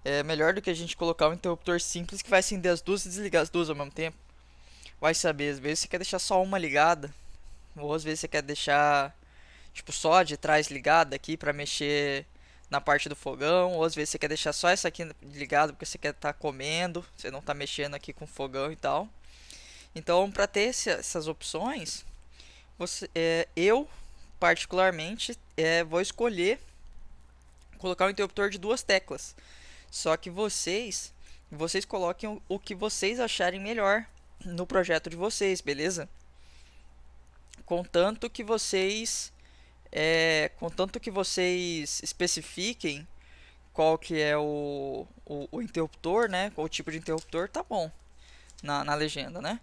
É melhor do que a gente colocar um interruptor simples que vai acender as duas e desligar as duas ao mesmo tempo. Vai saber, às vezes você quer deixar só uma ligada, ou às vezes você quer deixar tipo só a de trás ligada aqui para mexer na parte do fogão, ou às vezes você quer deixar só essa aqui ligada porque você quer estar comendo, você não está mexendo aqui com o fogão e tal. Então, para ter essas opções, eu particularmente vou escolher colocar um interruptor de duas teclas. Só que vocês coloquem o que vocês acharem melhor no projeto de vocês, beleza? Contanto que vocês contanto que vocês especifiquem qual que é o interruptor, né? Qual o tipo de interruptor, tá bom na legenda, né?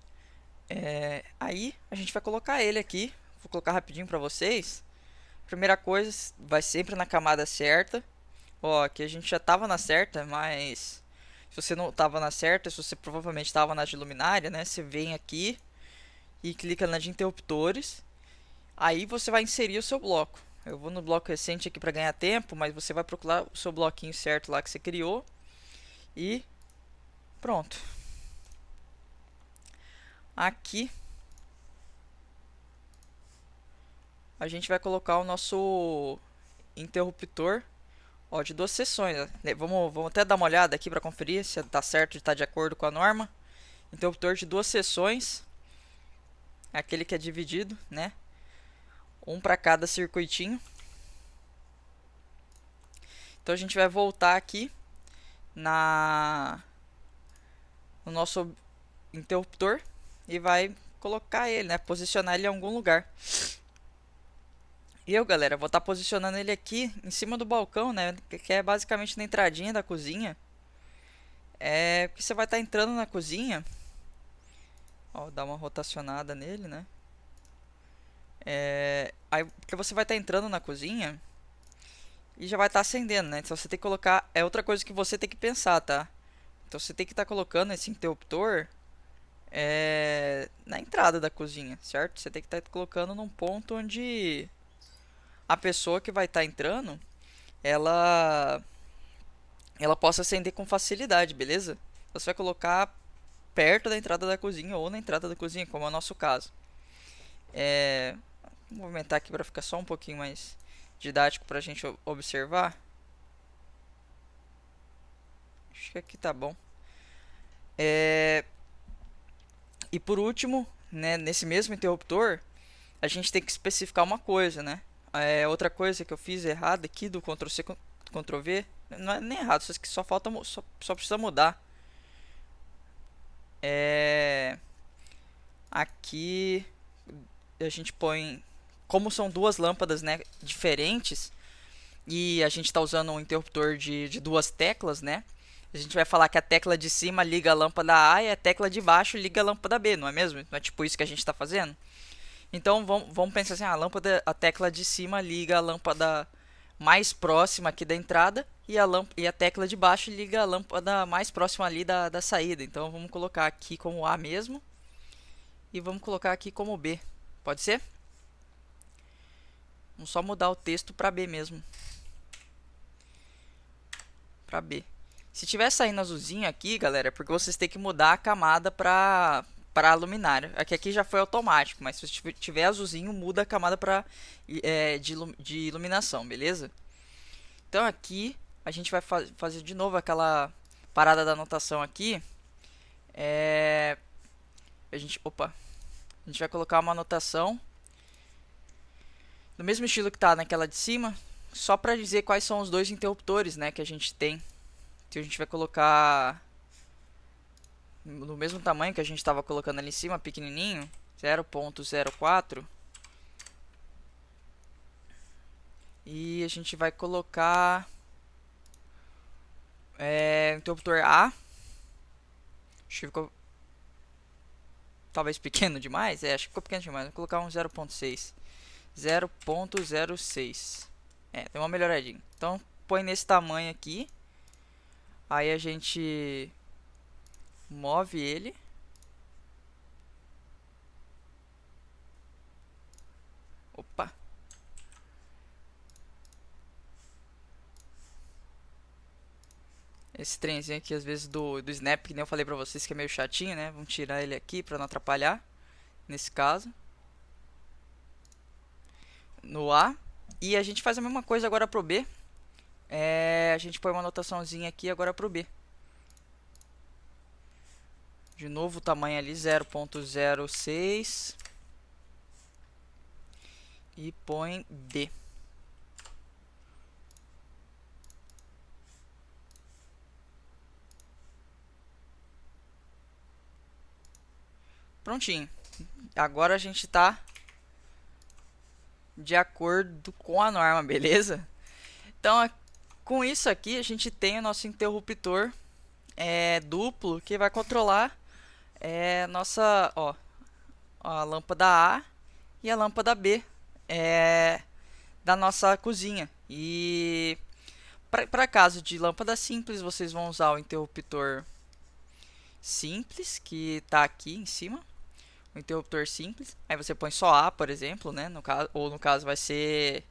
Aí a gente vai colocar ele aqui. Vou colocar rapidinho para vocês. Primeira coisa, vai sempre na camada certa. Ó, aqui a gente já tava na certa, mas se você não tava na certa, se você provavelmente estava na de luminária, né? Você vem aqui e clica na de interruptores. Aí você vai inserir o seu bloco. Eu vou no bloco recente aqui para ganhar tempo, mas você vai procurar o seu bloquinho certo lá que você criou. E pronto. Aqui a gente vai colocar o nosso interruptor, ó, de duas seções, né? Vamos até dar uma olhada aqui para conferir se está certo e está de acordo com a norma. Interruptor de duas seções, aquele que é dividido, né? Um para cada circuitinho. Então a gente vai voltar aqui no nosso interruptor e vai colocar ele, né? Posicionar ele em algum lugar. E eu, galera, vou estar posicionando ele aqui em cima do balcão, né? Que é basicamente na entradinha da cozinha. Porque você vai estar entrando na cozinha. Ó, dar uma rotacionada nele, né? Aí, porque você vai estar entrando na cozinha e já vai estar acendendo, né? Então você tem que colocar. É outra coisa que você tem que pensar, tá? Então você tem que estar colocando esse interruptor na entrada da cozinha, certo? Você tem que estar colocando num ponto onde a pessoa que vai estar entrando, ela possa acender com facilidade, beleza? Você vai colocar perto da entrada da cozinha ou na entrada da cozinha, como é o nosso caso. Vou movimentar aqui para ficar só um pouquinho mais didático para a gente observar. Acho que aqui tá bom. E por último, né, nesse mesmo interruptor, a gente tem que especificar uma coisa, né? Outra coisa que eu fiz errado aqui do Ctrl C, Ctrl V, não é nem errado, só que só falta, só precisa mudar. Aqui a gente põe, como são duas lâmpadas, né, diferentes, e a gente está usando um interruptor de duas teclas, né? A gente vai falar que a tecla de cima liga a lâmpada A e a tecla de baixo liga a lâmpada B, não é mesmo? Não é tipo isso que a gente está fazendo? Então vamos pensar assim, a tecla de cima liga a lâmpada mais próxima aqui da entrada e a tecla de baixo liga a lâmpada mais próxima ali da saída. Então vamos colocar aqui como A mesmo e vamos colocar aqui como B. Pode ser? Vamos só mudar o texto para B mesmo. Para B. Se tiver saindo azulzinho aqui, galera, é porque vocês têm que mudar a camada para a luminária. Aqui já foi automático, mas se tiver azulzinho, muda a camada de iluminação, beleza? Então aqui a gente vai fazer de novo aquela parada da anotação aqui. A gente vai colocar uma anotação do mesmo estilo que está naquela de cima, só para dizer quais são os dois interruptores, né, que a gente tem. Então a gente vai colocar no mesmo tamanho que a gente estava colocando ali em cima, pequenininho, 0.04. E a gente vai colocar interruptor A. Acho que ficou talvez pequeno demais. Acho que ficou pequeno demais. Vou colocar um 0.6. 0.06. Tem uma melhoradinha. Então põe nesse tamanho aqui. Aí a gente move ele. Opa. Esse trenzinho aqui, às vezes, do Snap, que nem eu falei pra vocês, que é meio chatinho, né? Vamos tirar ele aqui pra não atrapalhar, nesse caso. No A. E a gente faz a mesma coisa agora pro B. A gente põe uma anotaçãozinha aqui agora pro B. De novo o tamanho ali, 0.06. E põe B. Prontinho. Agora a gente tá de acordo com a norma, beleza? Então, com isso aqui, a gente tem o nosso interruptor duplo que vai controlar a lâmpada A e a lâmpada B da nossa cozinha. E para caso de lâmpada simples, vocês vão usar o interruptor simples que está aqui em cima. O interruptor simples. Aí você põe só A, por exemplo, né? Ou no caso vai ser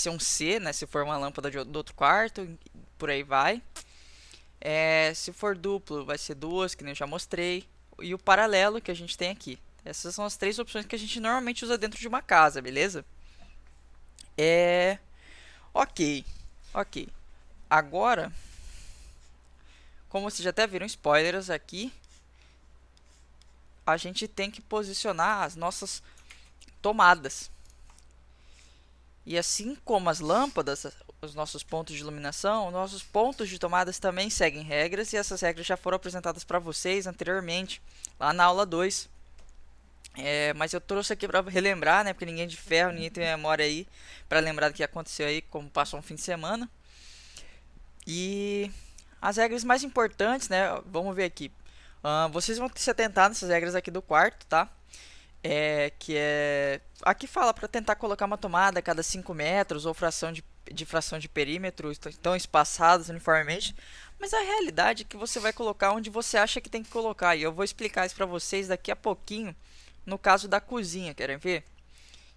um C, né? Se for uma lâmpada do outro quarto, por aí vai. Se for duplo, vai ser duas, que nem eu já mostrei. E o paralelo que a gente tem aqui. Essas são as três opções que a gente normalmente usa dentro de uma casa, beleza? Ok. Agora, como vocês já até viram spoilers aqui, a gente tem que posicionar as nossas tomadas. E assim como as lâmpadas, os nossos pontos de iluminação, os nossos pontos de tomadas também seguem regras, e essas regras já foram apresentadas para vocês anteriormente, lá na aula 2. Mas eu trouxe aqui para relembrar, né, porque ninguém de ferro, ninguém tem memória aí para lembrar do que aconteceu aí, como passou um fim de semana. E as regras mais importantes, né, vamos ver aqui. Vocês vão se atentar nessas regras aqui do quarto, tá? Aqui fala para tentar colocar uma tomada a cada 5 metros ou fração de perímetro estão espaçadas uniformemente, mas a realidade é que você vai colocar onde você acha que tem que colocar, e eu vou explicar isso para vocês daqui a pouquinho no caso da cozinha. Querem ver?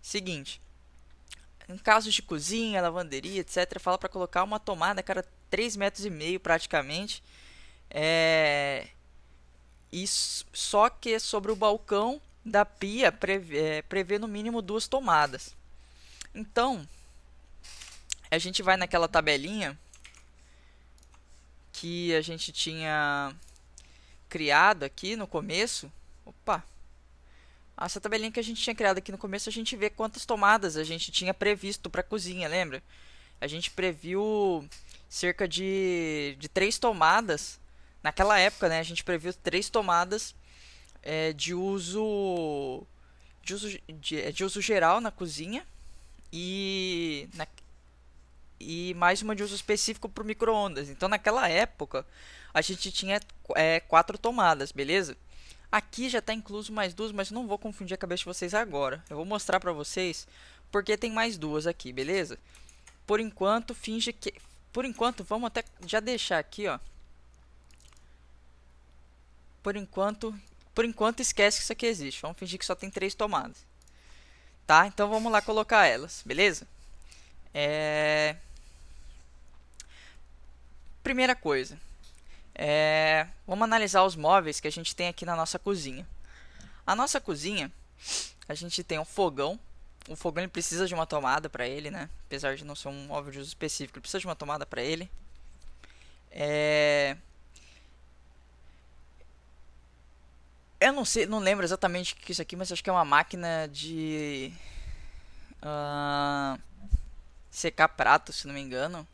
Seguinte, em casos de cozinha, lavanderia, etc, fala para colocar uma tomada a cada 3,5 metros praticamente, só que sobre o balcão da pia prevê no mínimo 2 tomadas. Então, a gente vai naquela tabelinha que a gente tinha criado aqui no começo. Opa! Essa tabelinha que a gente tinha criado aqui no começo, a gente vê quantas tomadas a gente tinha previsto para a cozinha, lembra? A gente previu cerca de 3 tomadas. Naquela época, né, a gente previu 3 tomadas de uso de uso geral na cozinha e mais uma de uso específico para o micro-ondas. Então, naquela época, a gente tinha 4 tomadas, beleza? Aqui já está incluso mais duas, mas não vou confundir a cabeça de vocês agora. Eu vou mostrar para vocês porque tem mais duas aqui, beleza? Por enquanto, finge que... Por enquanto, vamos até já deixar aqui, ó. Por enquanto esquece que isso aqui existe. Vamos fingir que só tem 3 tomadas. Tá? Então vamos lá colocar elas, beleza? Primeira coisa, vamos analisar os móveis que a gente tem aqui na nossa cozinha. A nossa cozinha, a gente tem um fogão. O fogão ele precisa de uma tomada para ele, né? Apesar de não ser um móvel de uso específico, ele precisa de uma tomada para ele. Eu não sei, não lembro exatamente o que é isso aqui, mas acho que é uma máquina de secar prato, se não me engano.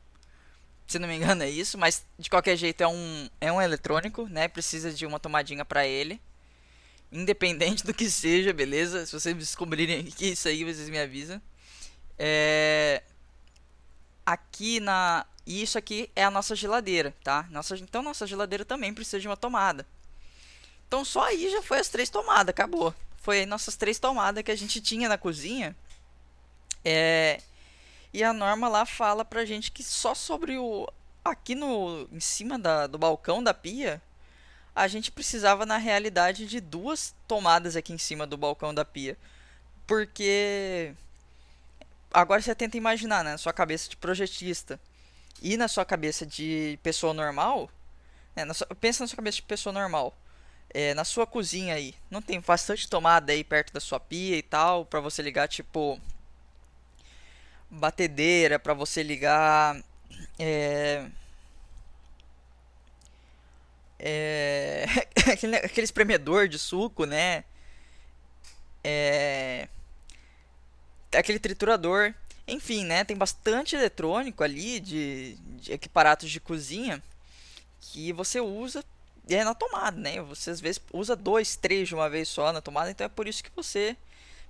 Se não me engano é isso, mas de qualquer jeito é um eletrônico, né? Precisa de uma tomadinha para ele. Independente do que seja, beleza? Se vocês descobrirem que isso aí, vocês me avisam. Aqui na... Isso aqui é a nossa geladeira, tá? Então nossa geladeira também precisa de uma tomada. Então só aí já foi as 3 tomadas, acabou. Foi aí nossas 3 tomadas que a gente tinha na cozinha. E a norma lá fala pra gente que só sobre o... Aqui em cima do balcão da pia, a gente precisava na realidade de 2 tomadas aqui em cima do balcão da pia. Porque... Agora você tenta imaginar, né? Na sua cabeça de projetista e na sua cabeça de pessoa normal. Pensa na sua cabeça de pessoa normal. Na sua cozinha aí, não tem bastante tomada aí perto da sua pia e tal, pra você ligar tipo batedeira, pra você ligar é, aquele espremedor de suco, né? Aquele triturador, enfim, né? Tem bastante eletrônico ali de equiparatos de cozinha que você usa na tomada, né? Você às vezes usa 2, 3 de uma vez só na tomada, então é por isso que você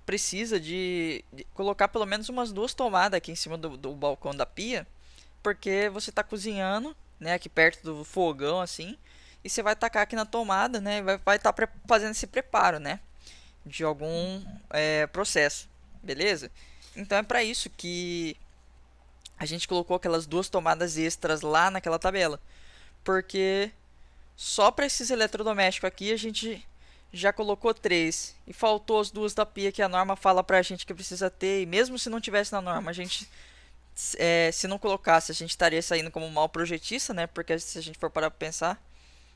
precisa de colocar pelo menos umas 2 tomadas aqui em cima do balcão da pia, porque você está cozinhando, né? Aqui perto do fogão, assim, e você vai tacar aqui na tomada, né? Vai estar fazendo esse preparo, né? De algum processo, beleza? Então é para isso que a gente colocou aquelas 2 tomadas extras lá naquela tabela, porque só para esses eletrodomésticos aqui a gente já colocou 3 e faltou as 2 da pia que a norma fala pra gente que precisa ter, e mesmo se não tivesse na norma, a gente se não colocasse, a gente estaria saindo como mal projetista, né? Porque se a gente for parar pra pensar,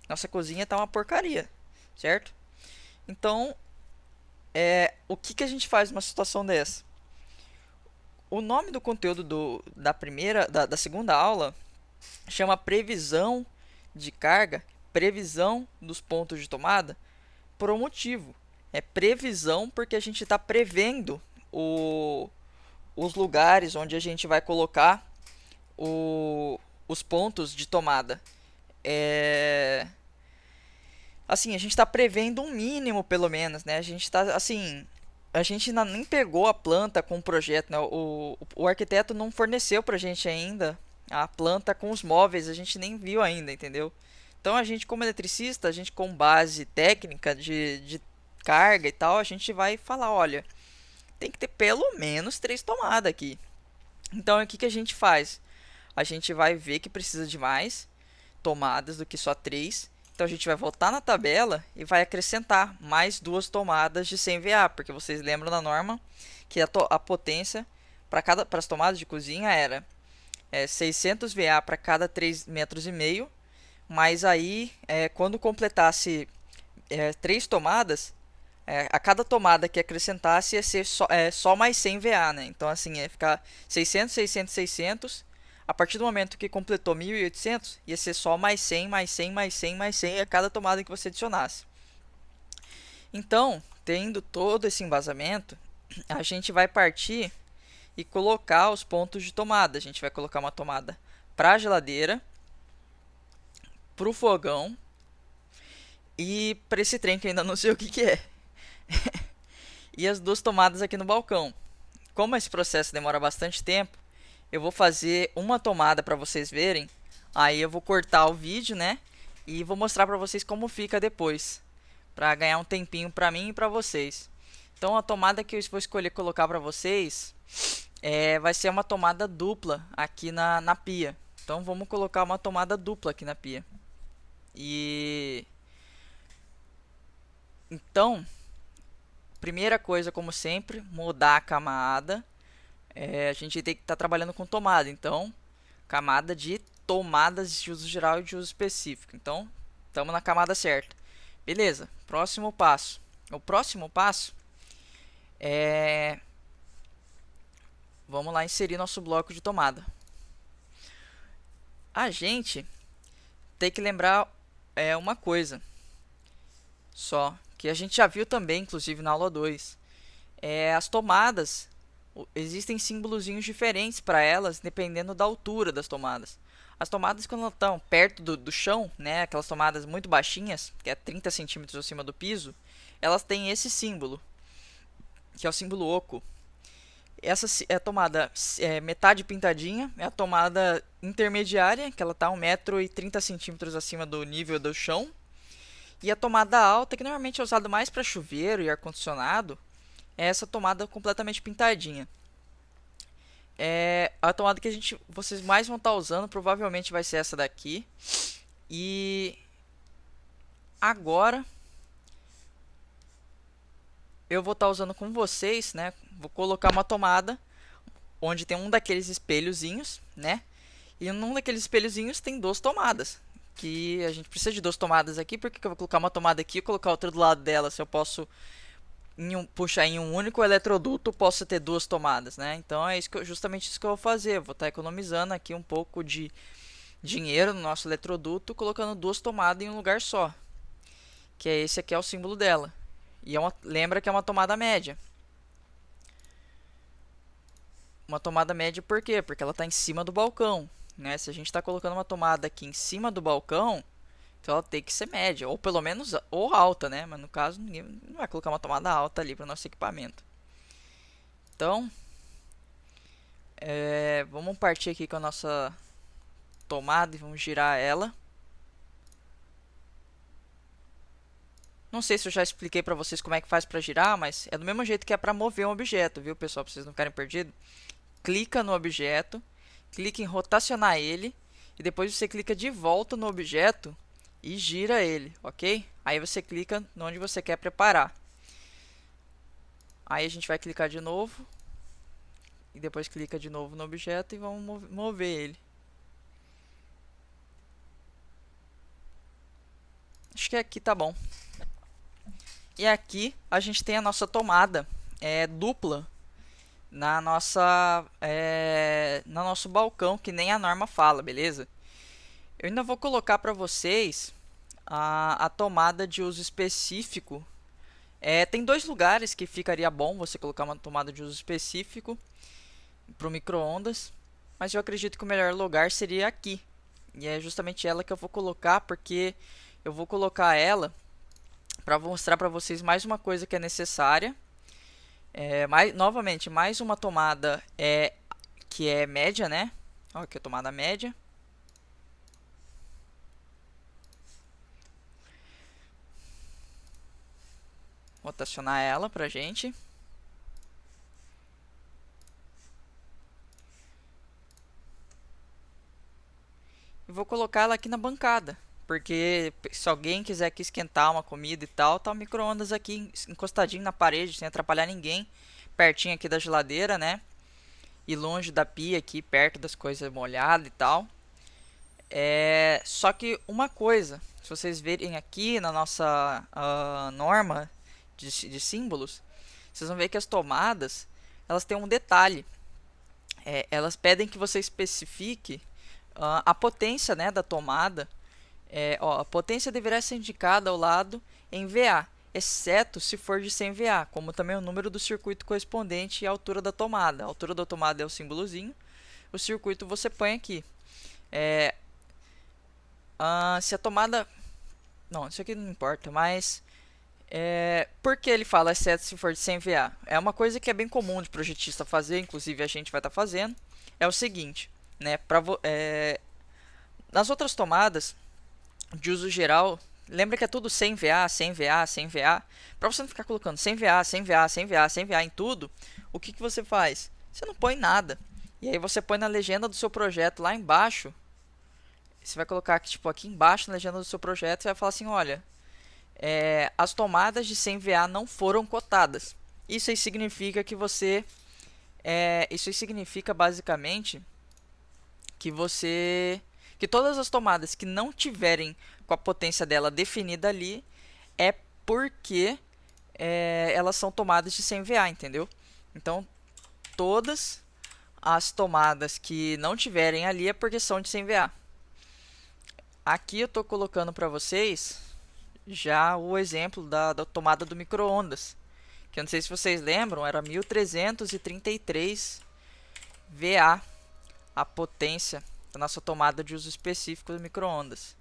nossa cozinha tá uma porcaria, certo? Então, o que a gente faz numa situação dessa? O nome do conteúdo da segunda aula chama previsão de carga, previsão dos pontos de tomada, por um motivo. É previsão porque a gente está prevendo os lugares onde a gente vai colocar os pontos de tomada. Assim, a gente está prevendo um mínimo, pelo menos, né? A gente está, assim, a gente ainda nem pegou a planta com o projeto, né? O arquiteto não forneceu pra gente ainda a planta com os móveis, a gente nem viu ainda, entendeu? Então a gente, como eletricista, a gente com base técnica de carga e tal, a gente vai falar, olha, tem que ter pelo menos 3 tomadas aqui. Então o que a gente faz? A gente vai ver que precisa de mais tomadas do que só 3. Então a gente vai voltar na tabela e vai acrescentar mais 2 tomadas de 100 VA, porque vocês lembram da norma que a potência para as tomadas de cozinha era 600 VA para cada 3,5 metros, mas aí quando completasse 3 tomadas, a cada tomada que acrescentasse ia ser só mais 100 VA, né? Então assim, ia ficar 600, 600, 600, A partir do momento que completou 1.800, ia ser só mais 100, mais 100, mais 100, mais 100 a cada tomada que você adicionasse. Então, tendo todo esse embasamento, a gente vai partir e colocar os pontos de tomada. A gente vai colocar uma tomada para a geladeira, para o fogão e para esse trem que eu ainda não sei o que é. E as duas tomadas aqui no balcão. Como esse processo demora bastante tempo, eu vou fazer uma tomada para vocês verem. Aí eu vou cortar o vídeo, né? E vou mostrar para vocês como fica depois, para ganhar um tempinho para mim e para vocês. Então a tomada que eu vou escolher colocar para vocês vai ser uma tomada dupla aqui na pia. Então vamos colocar uma tomada dupla aqui na pia. E então, primeira coisa, como sempre, mudar a camada. A gente tem que estar trabalhando com tomada, então camada de tomadas de uso geral e de uso específico. Então, estamos na camada certa. Beleza, próximo passo. O próximo passo é... Vamos lá inserir nosso bloco de tomada. A gente tem que lembrar uma coisa só, que a gente já viu também, inclusive na aula 2. As tomadas, existem símbolozinhos diferentes para elas, dependendo da altura das tomadas. As tomadas, quando estão perto do chão, né, aquelas tomadas muito baixinhas, que é 30 centímetros acima do piso, elas têm esse símbolo, que é o símbolo oco. Essa é a tomada metade pintadinha, é a tomada intermediária, que ela está 1,30 m acima do nível do chão. E a tomada alta, que normalmente é usada mais para chuveiro e ar-condicionado, é essa tomada completamente pintadinha. A tomada que vocês mais vão estar usando provavelmente vai ser essa daqui. E agora eu vou estar usando com vocês, né? Vou colocar uma tomada onde tem um daqueles espelhozinhos, né? E num daqueles espelhozinhos tem duas tomadas. Que a gente precisa de duas tomadas aqui, porque eu vou colocar uma tomada aqui e colocar outra do lado dela. Se eu posso puxar em um único eletroduto, posso ter duas tomadas, né? Então é justamente isso que eu vou fazer. Eu vou estar economizando aqui um pouco de dinheiro no nosso eletroduto, colocando duas tomadas em um lugar só. Que é esse aqui, é o símbolo dela. E lembra que é uma tomada média. Uma tomada média por quê? Porque ela está em cima do balcão, né? Se a gente está colocando uma tomada aqui em cima do balcão, então ela tem que ser média, ou pelo menos ou alta, né? Mas no caso, ninguém não vai colocar uma tomada alta ali para o nosso equipamento. Então, vamos partir aqui com a nossa tomada e vamos girar ela. Não sei se eu já expliquei para vocês como é que faz para girar, mas é do mesmo jeito que é para mover um objeto, viu, pessoal? Para vocês não ficarem perdidos. Clica no objeto, clica em rotacionar ele e depois você clica de volta no objeto e gira ele, ok? Aí você clica onde você quer preparar. Aí a gente vai clicar de novo e depois clica de novo no objeto e vamos mover ele. Acho que aqui tá bom. E aqui a gente tem a nossa tomada dupla no nosso balcão, que nem a norma fala, beleza? Eu ainda vou colocar para vocês a tomada de uso específico. Tem dois lugares que ficaria bom você colocar uma tomada de uso específico para o micro-ondas, mas eu acredito que o melhor lugar seria aqui. E é justamente ela que eu vou colocar, porque eu vou colocar ela para mostrar para vocês mais uma coisa que é necessária. Novamente, mais uma tomada que é média, né? Ó, aqui a tomada média. Vou rotacionar ela pra gente. E vou colocar ela aqui na bancada, porque se alguém quiser aqui esquentar uma comida e tal, tá o micro-ondas aqui encostadinho na parede, sem atrapalhar ninguém, pertinho aqui da geladeira, né? E longe da pia aqui, perto das coisas molhadas e tal. Só que uma coisa, se vocês verem aqui na nossa norma de símbolos, vocês vão ver que as tomadas, elas têm um detalhe. elas pedem que você especifique a potência, né, da tomada. A potência deverá ser indicada ao lado em VA, exceto se for de 100 VA, como também o número do circuito correspondente e a altura da tomada. A altura da tomada é o símbolozinho, o circuito você põe aqui. Se a tomada... Não, isso aqui não importa, mas... por que ele fala exceto se for de 100 VA? É uma coisa que é bem comum de projetista fazer, inclusive a gente vai estar fazendo. É o seguinte, né, nas outras tomadas de uso geral, lembra que é tudo 100 VA, 100 VA, 100 VA. Para você não ficar colocando 100 VA, 100 VA, 100 VA, 100 VA em tudo, o que você faz? Você não põe nada. E aí você põe na legenda do seu projeto lá embaixo. Você vai colocar aqui, tipo, aqui embaixo na legenda do seu projeto, você vai falar assim, olha, as tomadas de 100 VA não foram cotadas. Isso aí significa que você... isso aí significa basicamente que todas as tomadas que não tiverem com a potência dela definida ali é porque elas são tomadas de 100 VA, entendeu? Então, todas as tomadas que não tiverem ali é porque são de 100 VA. Aqui eu estou colocando para vocês já o exemplo da tomada do micro-ondas, que eu não sei se vocês lembram, era 1333 VA a potência da nossa tomada de uso específico do micro-ondas.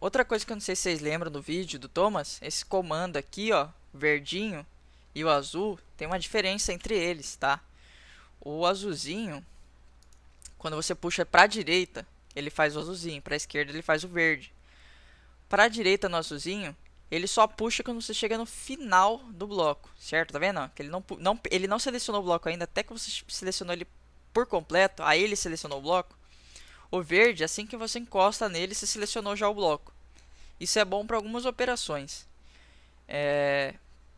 Outra coisa que eu não sei se vocês lembram do vídeo do Thomas, esse comando aqui, ó, verdinho e o azul, tem uma diferença entre eles, tá? O azulzinho, quando você puxa para a direita, ele faz o azulzinho, para a esquerda ele faz o verde. Para a direita no azulzinho, ele só puxa quando você chega no final do bloco, certo? Tá vendo? Que ele não selecionou o bloco ainda, até que você selecionou ele por completo, aí ele selecionou o bloco. O verde, assim que você encosta nele, você selecionou já o bloco. Isso é bom para algumas operações.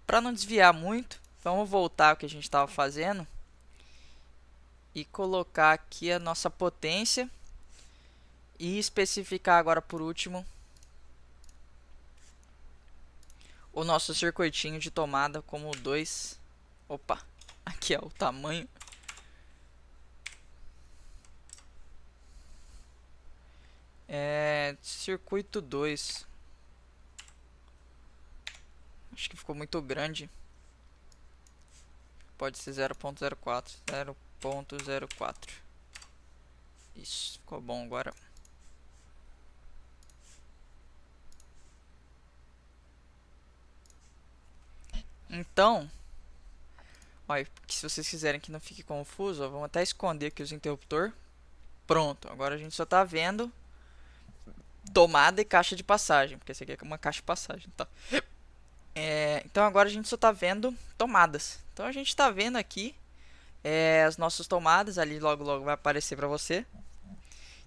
Para não desviar muito, vamos voltar ao que a gente estava fazendo e colocar aqui a nossa potência e especificar agora por último o nosso circuitinho de tomada como 2. Opa, aqui é o tamanho. Circuito 2. Acho que ficou muito grande. Pode ser 0.04. 0.04. Isso, ficou bom agora. Então, olha, se vocês quiserem que não fique confuso, ó, vamos até esconder aqui os interruptor. Pronto, agora a gente só está vendo tomada e caixa de passagem, porque esse aqui é uma caixa de passagem, tá? Então agora a gente só está vendo tomadas. Então a gente está vendo aqui as nossas tomadas, ali logo logo vai aparecer para você.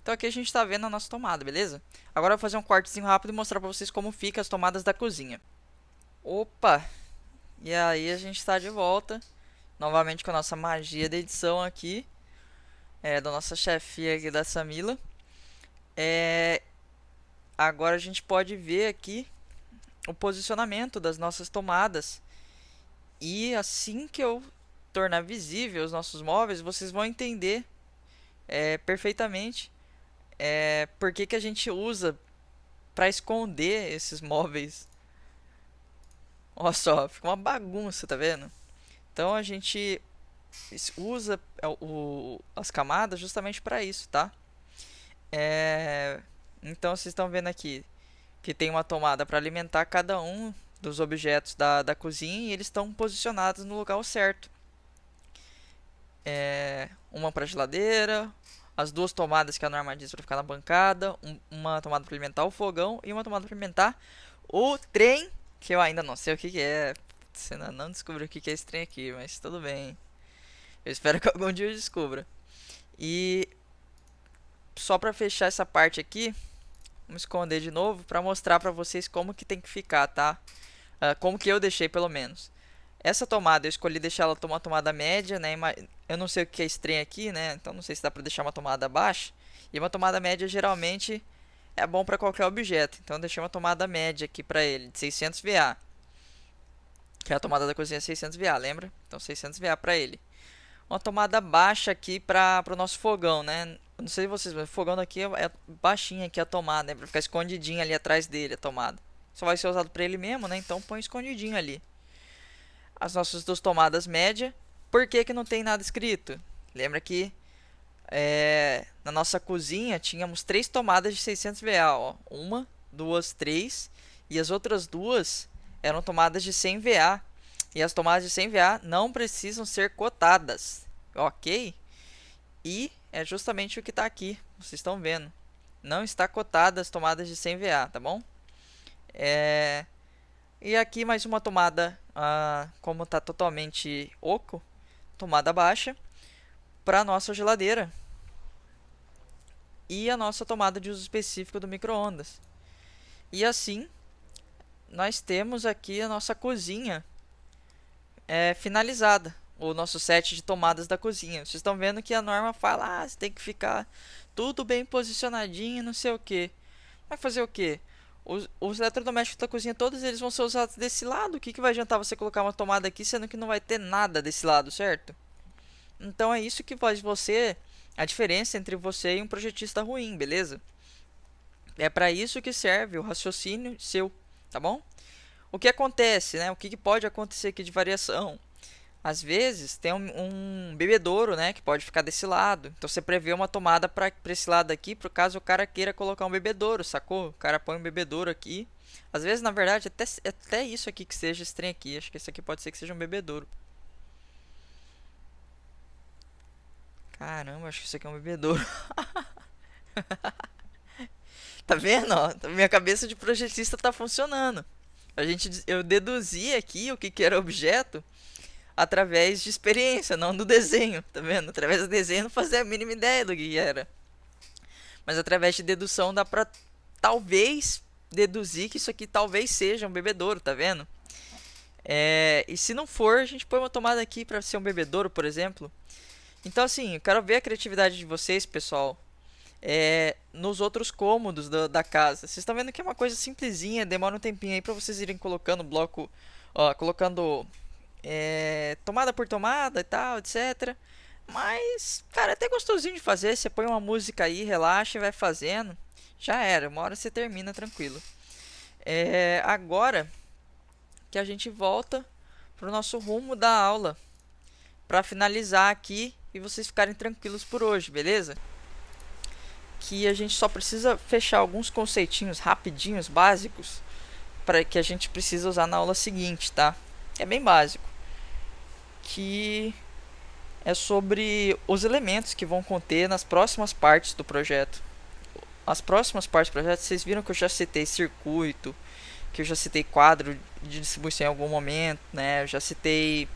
Então aqui a gente está vendo a nossa tomada, beleza? Agora eu vou fazer um cortezinho rápido e mostrar para vocês como fica as tomadas da cozinha. Opa! E aí a gente está de volta, novamente com a nossa magia da edição aqui, da nossa chefia aqui da Samila. Agora a gente pode ver aqui o posicionamento das nossas tomadas. E assim que eu tornar visível os nossos móveis, vocês vão entender perfeitamente por que a gente usa para esconder esses móveis. Olha só, fica uma bagunça, tá vendo? Então a gente usa as camadas justamente para isso, tá? Então vocês estão vendo aqui que tem uma tomada para alimentar cada um dos objetos da cozinha e eles estão posicionados no lugar certo. Uma para geladeira, as duas tomadas que é a normaliza para ficar na bancada, uma tomada para alimentar o fogão e uma tomada para alimentar o trem, que eu ainda não sei o que é. Você ainda não descobriu o que é esse trem aqui, mas tudo bem. Eu espero que algum dia eu descubra. E só para fechar essa parte aqui, vamos esconder de novo para mostrar para vocês como que tem que ficar, tá? Como que eu deixei pelo menos. Essa tomada eu escolhi deixar ela uma tomada média, né? Eu não sei o que é esse trem aqui, né? Então não sei se dá para deixar uma tomada baixa. E uma tomada média geralmente é bom para qualquer objeto. Então eu deixei uma tomada média aqui para ele, de 600 VA. Que é a tomada da cozinha 600 VA, lembra? Então 600 VA para ele. uma tomada baixa aqui para o nosso fogão, né? Não sei vocês, mas o fogão aqui é baixinha aqui a tomada, né? Para ficar escondidinha ali atrás dele a tomada. Só vai ser usado para ele mesmo, né? Então põe escondidinho ali. As nossas duas tomadas média. Por que que não tem nada escrito? Lembra que na nossa cozinha tínhamos três tomadas de 600 VA, ó. Uma, duas, três. E as outras duas eram tomadas de 100 VA. E as tomadas de 100 VA não precisam ser cotadas, ok? E é justamente o que está aqui, vocês estão vendo. Não está cotada as tomadas de 100 VA, tá bom? E aqui mais uma tomada, como está totalmente oco, tomada baixa, para a nossa geladeira. E a nossa tomada de uso específico do micro-ondas. E assim, nós temos aqui a nossa cozinha finalizada. O nosso set de tomadas da cozinha. Vocês estão vendo que a norma fala, você tem que ficar tudo bem posicionadinho, não sei o que. Vai fazer o que? Os eletrodomésticos da cozinha, todos eles vão ser usados desse lado. O que vai adiantar você colocar uma tomada aqui, sendo que não vai ter nada desse lado, certo? Então é isso que faz você, a diferença entre você e um projetista ruim, beleza? É para isso que serve o raciocínio seu, tá bom? O que acontece, né? O que pode acontecer aqui de variação? Às vezes tem um bebedouro, né, que pode ficar desse lado. Então você prevê uma tomada para esse lado aqui, por caso o cara queira colocar um bebedouro, sacou? O cara põe um bebedouro aqui. Às vezes, na verdade, até isso aqui que seja esse trem aqui. Acho que esse aqui pode ser que seja um bebedouro. Caramba, acho que isso aqui é um bebedouro. Tá vendo? Ó? Minha cabeça de projetista tá funcionando. Eu deduzi aqui o que era objeto através de experiência, não do desenho, tá vendo? Através do desenho eu não fazia a mínima ideia do que era. Mas através de dedução dá pra talvez deduzir que isso aqui talvez seja um bebedouro, tá vendo? E se não for, a gente põe uma tomada aqui pra ser um bebedouro, por exemplo. Então assim, eu quero ver a criatividade de vocês, pessoal. Nos outros cômodos da casa. Vocês estão vendo que é uma coisa simplesinha, demora um tempinho aí pra vocês irem colocando bloco, ó, colocando tomada por tomada e tal, etc. Mas, cara, é até gostosinho de fazer. Você põe uma música aí, relaxa e vai fazendo. Já era, uma hora você termina tranquilo. Agora que a gente volta pro nosso rumo da aula, para finalizar aqui e vocês ficarem tranquilos por hoje, beleza? Que a gente só precisa fechar alguns conceitinhos rapidinhos, básicos, para que a gente precisa usar na aula seguinte, tá? É bem básico. Que é sobre os elementos que vão conter nas próximas partes do projeto. As próximas partes do projeto, vocês viram que eu já citei circuito, que eu já citei quadro de distribuição em algum momento, né? Eu já citei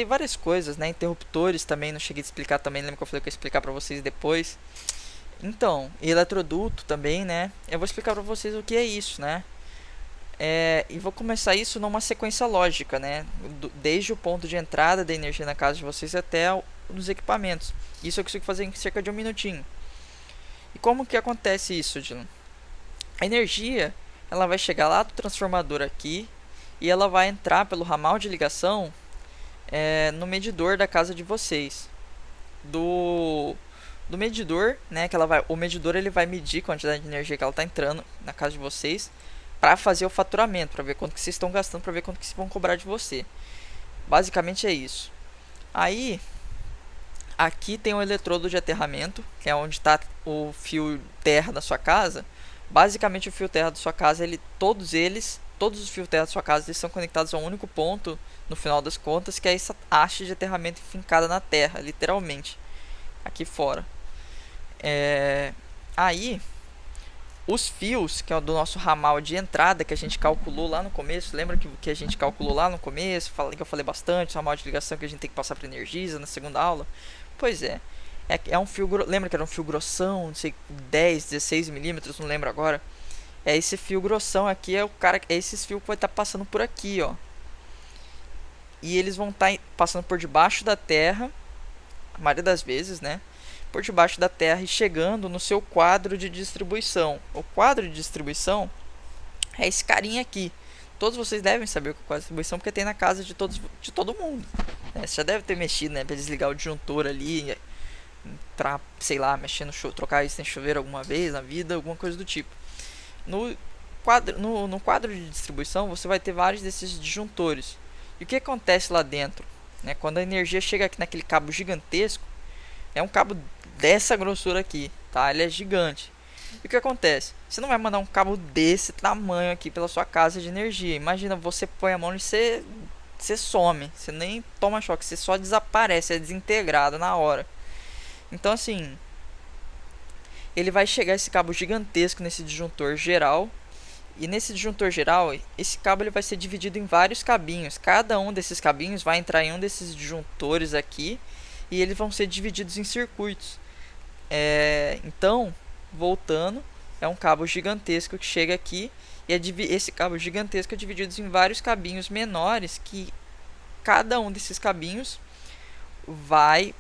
várias coisas, né? Interruptores também, não cheguei a explicar também, lembra que eu falei que eu ia explicar pra vocês depois. Então, eletroduto também, né? Eu vou explicar pra vocês o que é isso, né? E vou começar isso numa sequência lógica, né? Desde o ponto de entrada da energia na casa de vocês até os equipamentos. Isso eu consigo fazer em cerca de um minutinho. E como que acontece isso, Dylan? A energia, ela vai chegar lá do transformador aqui e ela vai entrar pelo ramal de ligação no medidor da casa de vocês. Do medidor, né? O medidor ele vai medir a quantidade de energia que ela está entrando na casa de vocês, para fazer o faturamento, para ver quanto que vocês estão gastando, para ver quanto que vocês vão cobrar de você. Basicamente é isso. Aí, aqui tem o eletrodo de aterramento, que é onde está o fio terra da sua casa. Basicamente o fio terra da sua casa, todos os fios terra da sua casa, eles são conectados a um único ponto, no final das contas, que é essa haste de aterramento fincada na terra, literalmente, aqui fora. Aí, os fios, que é o do nosso ramal de entrada, que a gente calculou lá no começo, lembra que a gente calculou lá no começo, que eu falei bastante, o ramal de ligação que a gente tem que passar para Energisa na segunda aula? Pois é um fio, lembra que era um fio grossão, não sei, 10, 16 milímetros, não lembro agora. Esse fio grossão aqui, esses fios que vai estar passando por aqui, ó. E eles vão estar passando por debaixo da terra, a maioria das vezes, né? Por debaixo da terra e chegando no seu quadro de distribuição. O quadro de distribuição é esse carinha aqui. Todos vocês devem saber o que é quadro de distribuição, porque tem na casa de todo mundo, né? Você já deve ter mexido, né, para desligar o disjuntor ali, pra, sei lá, mexer trocar isso em chuveiro alguma vez na vida, alguma coisa do tipo. No quadro de distribuição, você vai ter vários desses disjuntores. E o que acontece lá dentro? Né, quando a energia chega aqui naquele cabo gigantesco, é um cabo dessa grossura aqui, tá? Ele é gigante. E o que acontece? Você não vai mandar um cabo desse tamanho aqui pela sua casa de energia. Imagina, você põe a mão e você some. Você nem toma choque, você só desaparece, é desintegrado na hora. Então assim, ele vai chegar esse cabo gigantesco nesse disjuntor geral. E nesse disjuntor geral, esse cabo ele vai ser dividido em vários cabinhos. Cada um desses cabinhos vai entrar em um desses disjuntores aqui. E eles vão ser divididos em circuitos. Então, voltando, é um cabo gigantesco que chega aqui. E esse cabo gigantesco é dividido em vários cabinhos menores. Que cada um desses cabinhos vai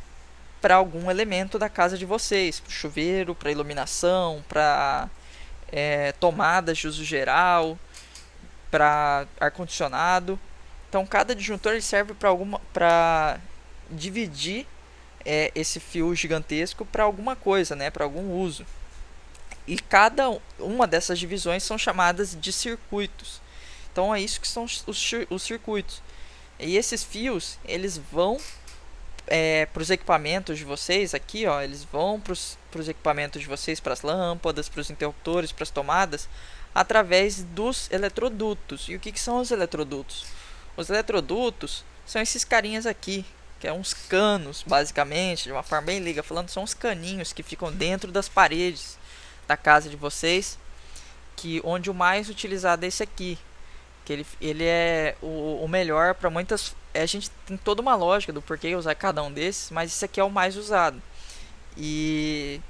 para algum elemento da casa de vocês. Para chuveiro, para iluminação, para tomadas de uso geral, para ar-condicionado. Então cada disjuntor ele serve para dividir esse fio gigantesco para alguma coisa, né, para algum uso. E cada uma dessas divisões são chamadas de circuitos. Então é isso que são os circuitos. E esses fios eles vão para os equipamentos de vocês aqui, ó, eles vão para os equipamentos de vocês, para as lâmpadas, para os interruptores, para as tomadas, através dos eletrodutos. E o que são os eletrodutos? Os eletrodutos são esses carinhas aqui, que é uns canos, basicamente, de uma forma bem leiga falando, são uns caninhos que ficam dentro das paredes da casa de vocês, que onde o mais utilizado é esse aqui, que ele é o melhor para muitas. A gente tem toda uma lógica do porquê usar cada um desses, mas esse aqui é o mais usado. E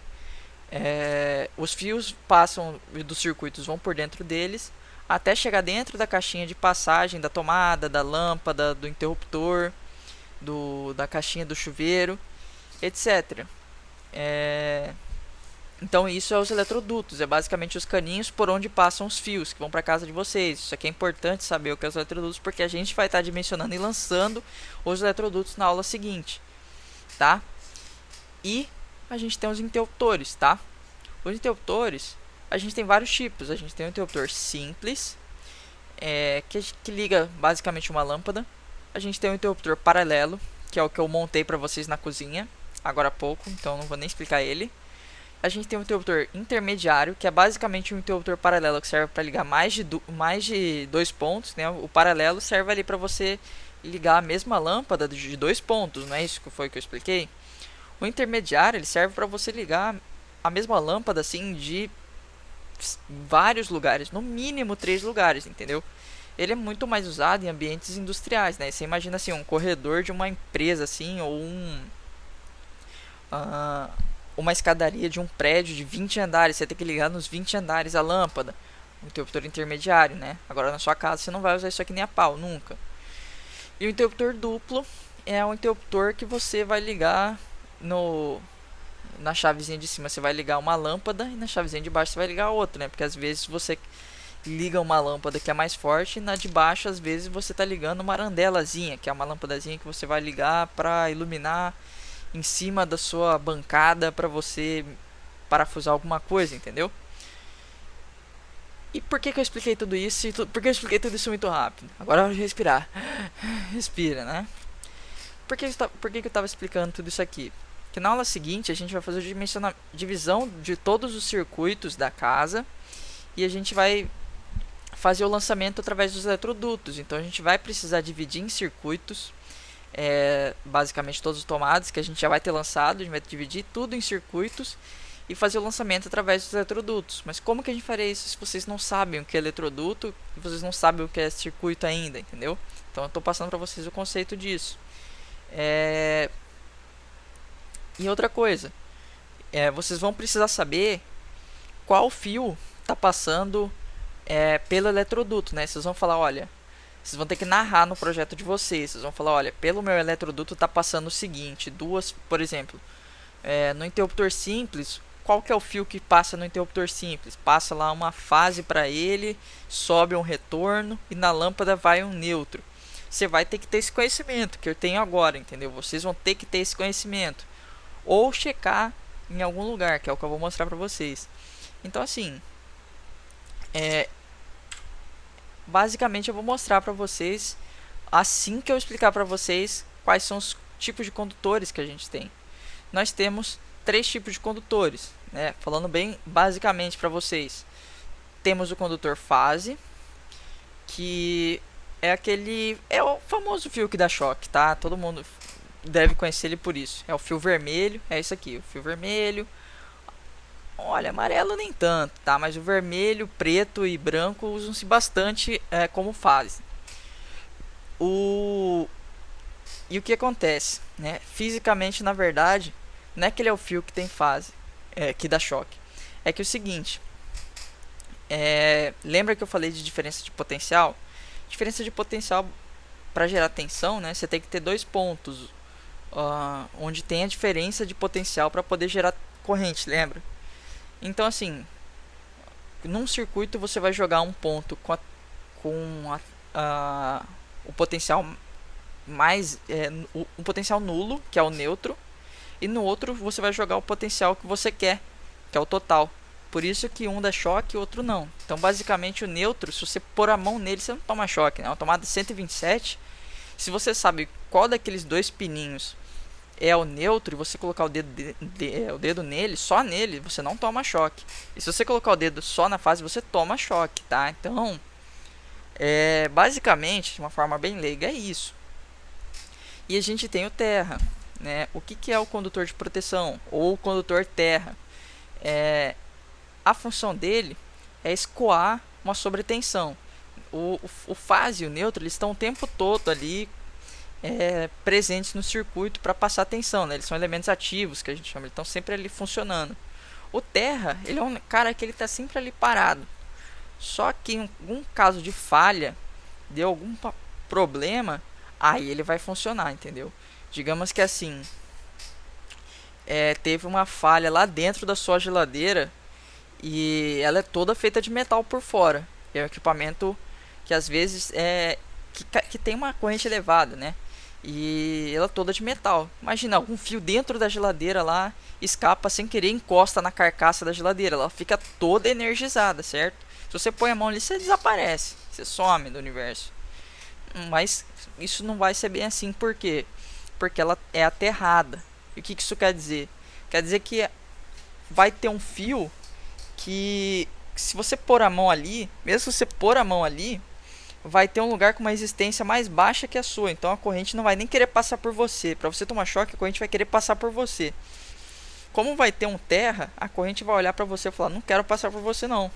os fios passam dos circuitos, vão por dentro deles, até chegar dentro da caixinha de passagem da tomada, da lâmpada, do interruptor, da caixinha do chuveiro, etc. Então isso é os eletrodutos, é basicamente os caninhos por onde passam os fios que vão para casa de vocês. Isso aqui é importante saber o que é os eletrodutos, porque a gente vai estar dimensionando e lançando os eletrodutos na aula seguinte, tá? E a gente tem os interruptores, tá? Os interruptores, a gente tem vários tipos. A gente tem um interruptor simples, que liga basicamente uma lâmpada. A gente tem um interruptor paralelo, que é o que eu montei para vocês na cozinha agora há pouco, então não vou nem explicar ele. A gente tem um interruptor intermediário, que é basicamente um interruptor paralelo que serve para ligar mais de 2 pontos, né? O paralelo serve ali para você ligar a mesma lâmpada de 2 pontos, não é isso que foi que eu expliquei? O intermediário ele serve para você ligar a mesma lâmpada assim de vários lugares, no mínimo 3 lugares, entendeu? Ele é muito mais usado em ambientes industriais, né? Você imagina assim, um corredor de uma empresa assim, ou uma escadaria de um prédio de 20 andares, você tem que ligar nos 20 andares a lâmpada, um interruptor intermediário, né? Agora na sua casa você não vai usar isso aqui nem a pau, nunca. E o interruptor duplo é um interruptor que você vai ligar na chavezinha de cima, você vai ligar uma lâmpada e na chavezinha de baixo você vai ligar outra, né? Porque às vezes você liga uma lâmpada que é mais forte e na de baixo às vezes você está ligando uma arandelazinha, que é uma lâmpadazinha que você vai ligar para iluminar em cima da sua bancada para você parafusar alguma coisa, entendeu? E por que eu expliquei tudo isso? Por que eu expliquei tudo isso muito rápido? Agora é hora de respirar. Respira, né? Por que eu estava explicando tudo isso aqui? Que na aula seguinte a gente vai fazer a divisão de todos os circuitos da casa e a gente vai fazer o lançamento através dos eletrodutos. Então a gente vai precisar dividir em circuitos, basicamente todos os tomadas que a gente já vai ter lançado. A gente vai dividir tudo em circuitos e fazer o lançamento através dos eletrodutos. Mas como que a gente faria isso se vocês não sabem o que é eletroduto e vocês não sabem o que é circuito ainda, entendeu? Então eu estou passando para vocês o conceito disso. E outra coisa, vocês vão precisar saber qual fio está passando pelo eletroduto, né? Vocês vão falar, olha, vocês vão ter que narrar no projeto de vocês. Vocês vão falar, olha, pelo meu eletroduto está passando o seguinte, por exemplo, no interruptor simples, qual que é o fio que passa no interruptor simples? Passa lá uma fase para ele, sobe um retorno e na lâmpada vai um neutro. Você vai ter que ter esse conhecimento que eu tenho agora, entendeu? Vocês vão ter que ter esse conhecimento ou checar em algum lugar, que é o que eu vou mostrar para vocês. Então assim, basicamente eu vou mostrar para vocês assim que eu explicar para vocês quais são os tipos de condutores que a gente tem. Nós temos 3 tipos de condutores, né? Falando bem basicamente para vocês. Temos o condutor fase, que é o famoso fio que dá choque, tá? Todo mundo deve conhecer ele por isso. É o fio vermelho, é isso aqui, o fio vermelho. Olha, amarelo nem tanto, tá? Mas o vermelho, preto e branco usam-se bastante como fase. E o que acontece, né? Fisicamente, na verdade, não é que ele é o fio que tem fase, que dá choque. É que é o seguinte, lembra que eu falei de diferença de potencial? Diferença de potencial para gerar tensão, né? Você tem que ter 2 pontos onde tem a diferença de potencial para poder gerar corrente, lembra? Então assim, num circuito você vai jogar um ponto com o potencial mais um potencial nulo, que é o neutro, e no outro você vai jogar o potencial que você quer, que é o total. Por isso que um dá choque e o outro não. Então basicamente o neutro, se você pôr a mão nele, você não toma choque, né? É uma tomada 127. Se você sabe qual daqueles 2 pininhos é o neutro e você colocar o dedo nele, só nele, você não toma choque. E se você colocar o dedo só na fase, você toma choque, tá? Então, basicamente, de uma forma bem leiga, é isso. E a gente tem o terra, né? O que é o condutor de proteção ou o condutor terra? A função dele é escoar uma sobretensão. O fase e o neutro, eles estão o tempo todo ali presentes no circuito para passar tensão, né? Eles são elementos ativos, que a gente chama, eles estão sempre ali funcionando. O terra, ele é um cara que ele está sempre ali parado. Só que em algum caso de falha, deu algum problema, aí ele vai funcionar, entendeu? Digamos que assim, teve uma falha lá dentro da sua geladeira e ela é toda feita de metal por fora. É um equipamento que às vezes que tem uma corrente elevada, né? E ela é toda de metal. Imagina, algum fio dentro da geladeira lá escapa sem querer, encosta na carcaça da geladeira. Ela fica toda energizada, certo? Se você põe a mão ali, você desaparece. Você some do universo. Mas isso não vai ser bem assim. Por quê? Porque ela é aterrada. E o que isso quer dizer? Quer dizer que vai ter um fio que, se você pôr a mão ali, mesmo se você pôr a mão ali, vai ter um lugar com uma resistência mais baixa que a sua. Então a corrente não vai nem querer passar por você. Para você tomar choque, a corrente vai querer passar por você. Como vai ter um terra, a corrente vai olhar para você e falar: não quero passar por você não.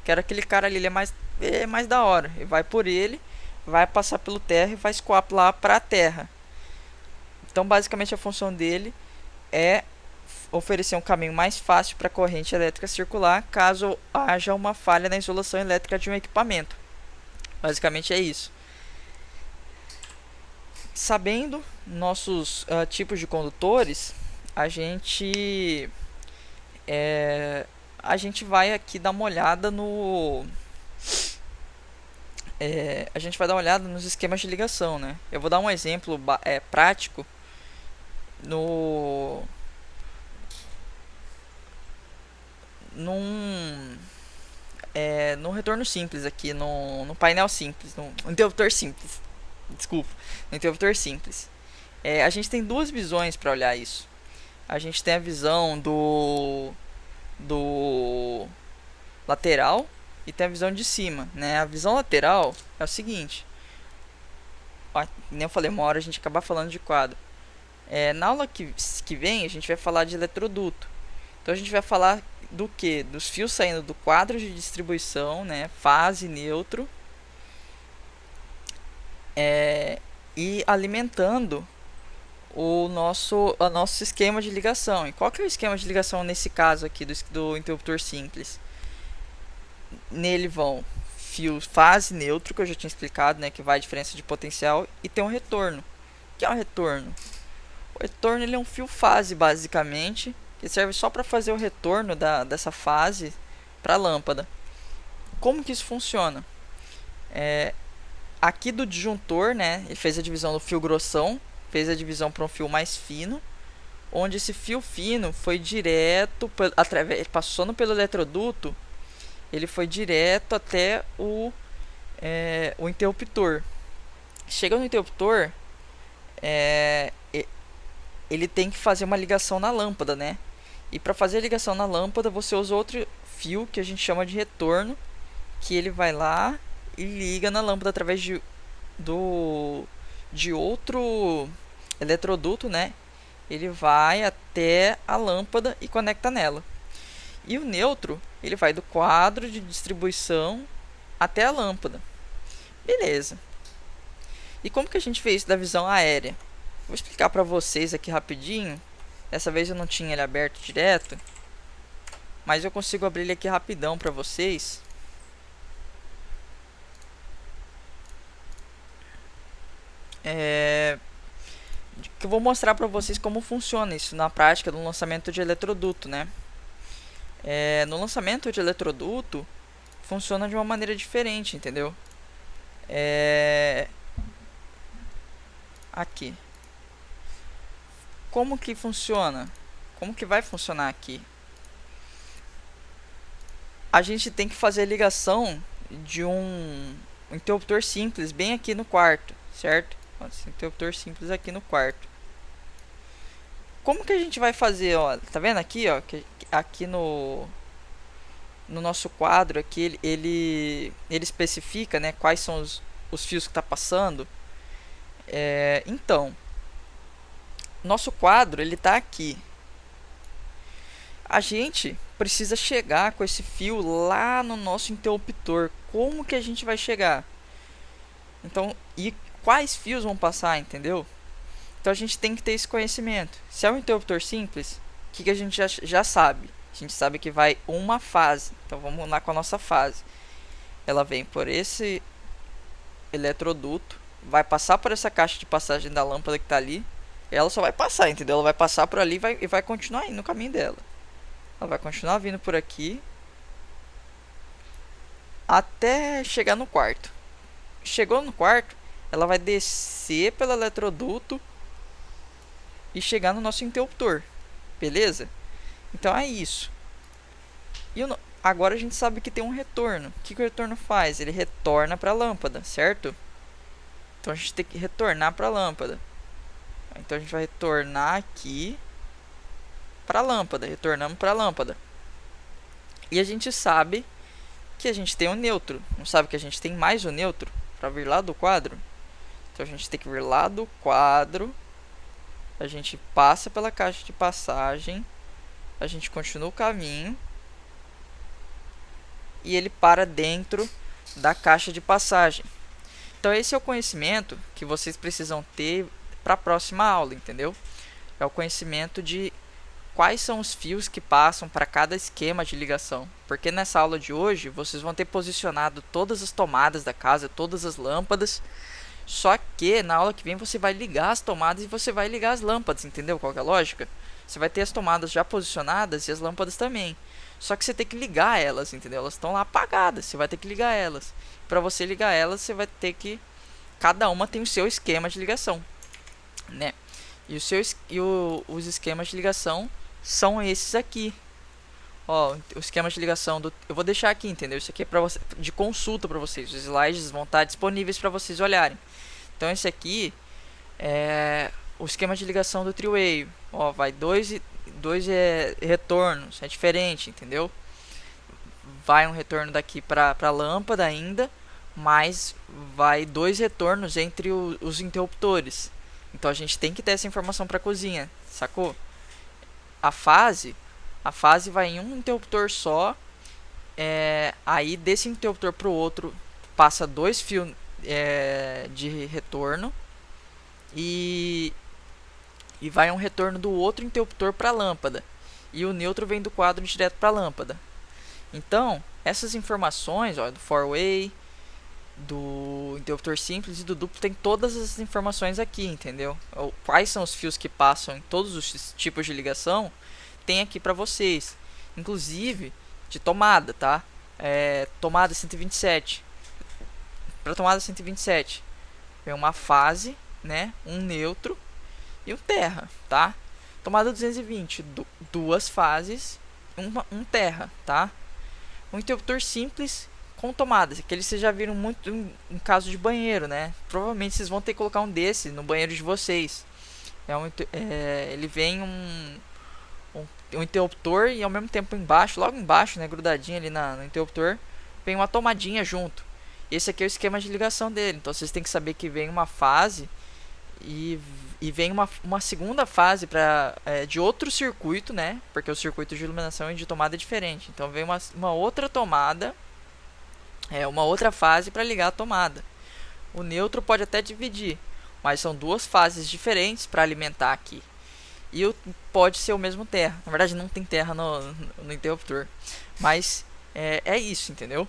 Quero aquele cara ali, ele é mais da hora. E vai por ele, vai passar pelo terra e vai escoar lá para a terra. Então basicamente a função dele é oferecer um caminho mais fácil para a corrente elétrica circular caso haja uma falha na isolação elétrica de um equipamento. Basicamente é isso. Sabendo nossos tipos de condutores, a gente vai aqui dar uma olhada a gente vai dar uma olhada nos esquemas de ligação, né? Eu vou dar um exemplo prático no retorno simples aqui, no painel simples, no interruptor simples. Desculpa, no interruptor simples. A gente tem 2 visões para olhar isso. A gente tem a visão do lateral e tem a visão de cima, né? A visão lateral é o seguinte. Nem eu falei, uma hora a gente acabar falando de quadro. Na aula que vem a gente vai falar de eletroduto. Então a gente vai falar do que? Dos fios saindo do quadro de distribuição, né? Fase, neutro, e alimentando o nosso esquema de ligação. E qual que é o esquema de ligação nesse caso aqui do interruptor simples? Nele vão fios fase, neutro, que eu já tinha explicado, né? Que vai a diferença de potencial, e tem um retorno. O que é um retorno? O retorno ele é um fio fase, basicamente, que serve só para fazer o retorno dessa fase para a lâmpada. Como que isso funciona? Aqui do disjuntor, né, ele fez a divisão do fio grossão, fez a divisão para um fio mais fino, onde esse fio fino foi direto, passando pelo eletroduto, ele foi direto até o interruptor. Chega no interruptor, ele tem que fazer uma ligação na lâmpada, né? E para fazer a ligação na lâmpada, você usa outro fio que a gente chama de retorno, que ele vai lá e liga na lâmpada através de outro eletroduto, né? Ele vai até a lâmpada e conecta nela. E o neutro, ele vai do quadro de distribuição até a lâmpada. Beleza. E como que a gente fez isso da visão aérea? Vou explicar para vocês aqui rapidinho. Dessa vez eu não tinha ele aberto direto, mas eu consigo abrir ele aqui rapidão para vocês. Que eu vou mostrar para vocês como funciona isso na prática no lançamento de eletroduto, né? No lançamento de eletroduto funciona de uma maneira diferente, entendeu? Aqui. Como que funciona? Como que vai funcionar aqui? A gente tem que fazer a ligação de um interruptor simples bem aqui no quarto, certo? Esse interruptor simples aqui no quarto. Como que a gente vai fazer, ó? Tá vendo aqui, ó? Que aqui no nosso quadro aqui ele especifica, né, quais são os fios que está passando. Então, nosso quadro ele está aqui. A gente precisa chegar com esse fio lá no nosso interruptor. Como que a gente vai chegar? Então, e quais fios vão passar, entendeu? Então a gente tem que ter esse conhecimento. Se é um interruptor simples, o que a gente já sabe? A gente sabe que vai uma fase. Então vamos lá com a nossa fase. Ela vem por esse eletroduto, vai passar por essa caixa de passagem da lâmpada que está ali. Ela só vai passar, entendeu? Ela vai passar por ali e vai continuar indo no caminho dela. Ela vai continuar vindo por aqui até chegar no quarto. Chegou no quarto, ela vai descer pelo eletroduto e chegar no nosso interruptor. Beleza? Então é isso. E agora a gente sabe que tem um retorno. O que o retorno faz? Ele retorna para a lâmpada, certo? Então a gente tem que retornar para a lâmpada. Então a gente vai retornar aqui para a lâmpada. Retornamos para a lâmpada. E a gente sabe que a gente tem um neutro. Não sabe que a gente tem mais um neutro para vir lá do quadro? Então a gente tem que vir lá do quadro. A gente passa pela caixa de passagem. A gente continua o caminho. E ele para dentro da caixa de passagem. Então esse é o conhecimento que vocês precisam ter para a próxima aula, entendeu? É o conhecimento de quais são os fios que passam para cada esquema de ligação. Porque nessa aula de hoje vocês vão ter posicionado todas as tomadas da casa, todas as lâmpadas. Só que na aula que vem você vai ligar as tomadas e você vai ligar as lâmpadas, entendeu qual que é a lógica? Você vai ter as tomadas já posicionadas e as lâmpadas também. Só que você tem que ligar elas, entendeu? Elas estão lá apagadas, você vai ter que ligar elas. Para você ligar elas, você vai ter que... Cada uma tem o seu esquema de ligação, né? E os esquemas de ligação são esses aqui. Ó, o esquema de ligação do... Eu vou deixar aqui, entendeu? Isso aqui é pra você, de consulta para vocês. Os slides vão estar disponíveis para vocês olharem. Então esse aqui é o esquema de ligação do three-way. Ó, vai dois retornos, é diferente, entendeu? Vai um retorno daqui para a lâmpada ainda, mas vai dois retornos entre os interruptores. Então a gente tem que ter essa informação para a cozinha, sacou? A fase vai em um interruptor só. Aí desse interruptor para o outro passa dois fios de retorno e vai um retorno do outro interruptor para a lâmpada. E o neutro vem do quadro direto para a lâmpada. Então, essas informações, ó, do four-way, do interruptor simples e do duplo, tem todas as informações aqui, entendeu? Quais são os fios que passam em todos os tipos de ligação, tem aqui para vocês, inclusive de tomada, tá? Tomada 127. Para tomada 127 vem uma fase, né? Um neutro e um terra, tá? Tomada 220, duas fases, um terra, tá? Um interruptor simples com tomadas, aquele vocês já viram muito em caso de banheiro, né? Provavelmente vocês vão ter que colocar um desse no banheiro de vocês. Ele vem um interruptor e ao mesmo tempo embaixo, logo embaixo, né, grudadinho ali no interruptor, vem uma tomadinha junto. Esse aqui é o esquema de ligação dele. Então vocês têm que saber que vem uma fase e vem uma segunda fase de outro circuito, né? Porque o circuito de iluminação e de tomada é diferente. Então vem uma outra tomada, uma outra fase para ligar a tomada. O neutro pode até dividir, mas são duas fases diferentes para alimentar aqui. E pode ser o mesmo terra. Na verdade não tem terra no interruptor. Mas é isso, entendeu?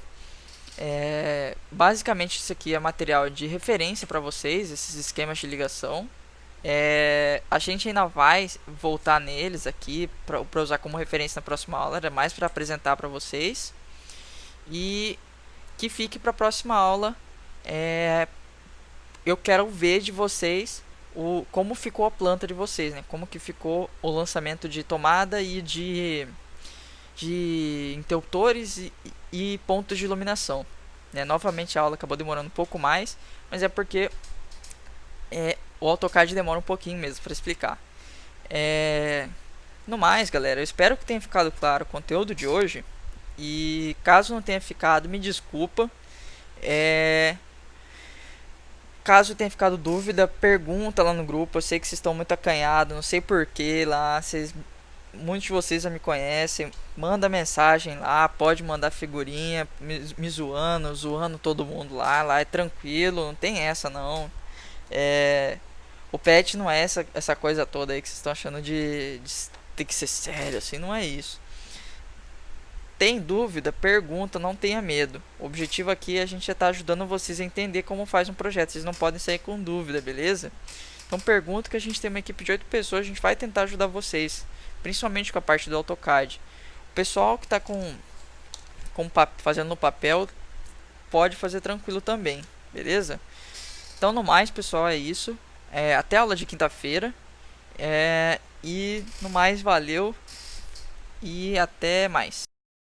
Basicamente isso aqui é material de referência para vocês, esses esquemas de ligação. A gente ainda vai voltar neles aqui para usar como referência na próxima aula. Era mais para apresentar para vocês. E que fique para a próxima aula. Eu quero ver de vocês como ficou a planta de vocês, né? Como que ficou o lançamento de tomada e de interruptores e pontos de iluminação, né? Novamente a aula acabou demorando um pouco mais, mas é porque o AutoCAD demora um pouquinho mesmo para explicar. No mais, galera, eu espero que tenha ficado claro o conteúdo de hoje. E caso não tenha ficado, me desculpa. Caso tenha ficado dúvida, pergunta lá no grupo. Eu sei que vocês estão muito acanhados, não sei porquê lá. Muitos de vocês já me conhecem. Manda mensagem lá, pode mandar figurinha, me zoando todo mundo lá. Lá é tranquilo, não tem essa não. O pet não é essa coisa toda aí que vocês estão achando de ter que ser sério, assim, não é isso. Tem dúvida? Pergunta, não tenha medo. O objetivo aqui é a gente estar ajudando vocês a entender como faz um projeto. Vocês não podem sair com dúvida, beleza? Então pergunta, que a gente tem uma equipe de 8 pessoas, a gente vai tentar ajudar vocês, principalmente com a parte do AutoCAD. O pessoal que está fazendo no papel pode fazer tranquilo também, beleza? Então no mais, pessoal, é isso. Até a aula de quinta-feira. E no mais, valeu e até mais.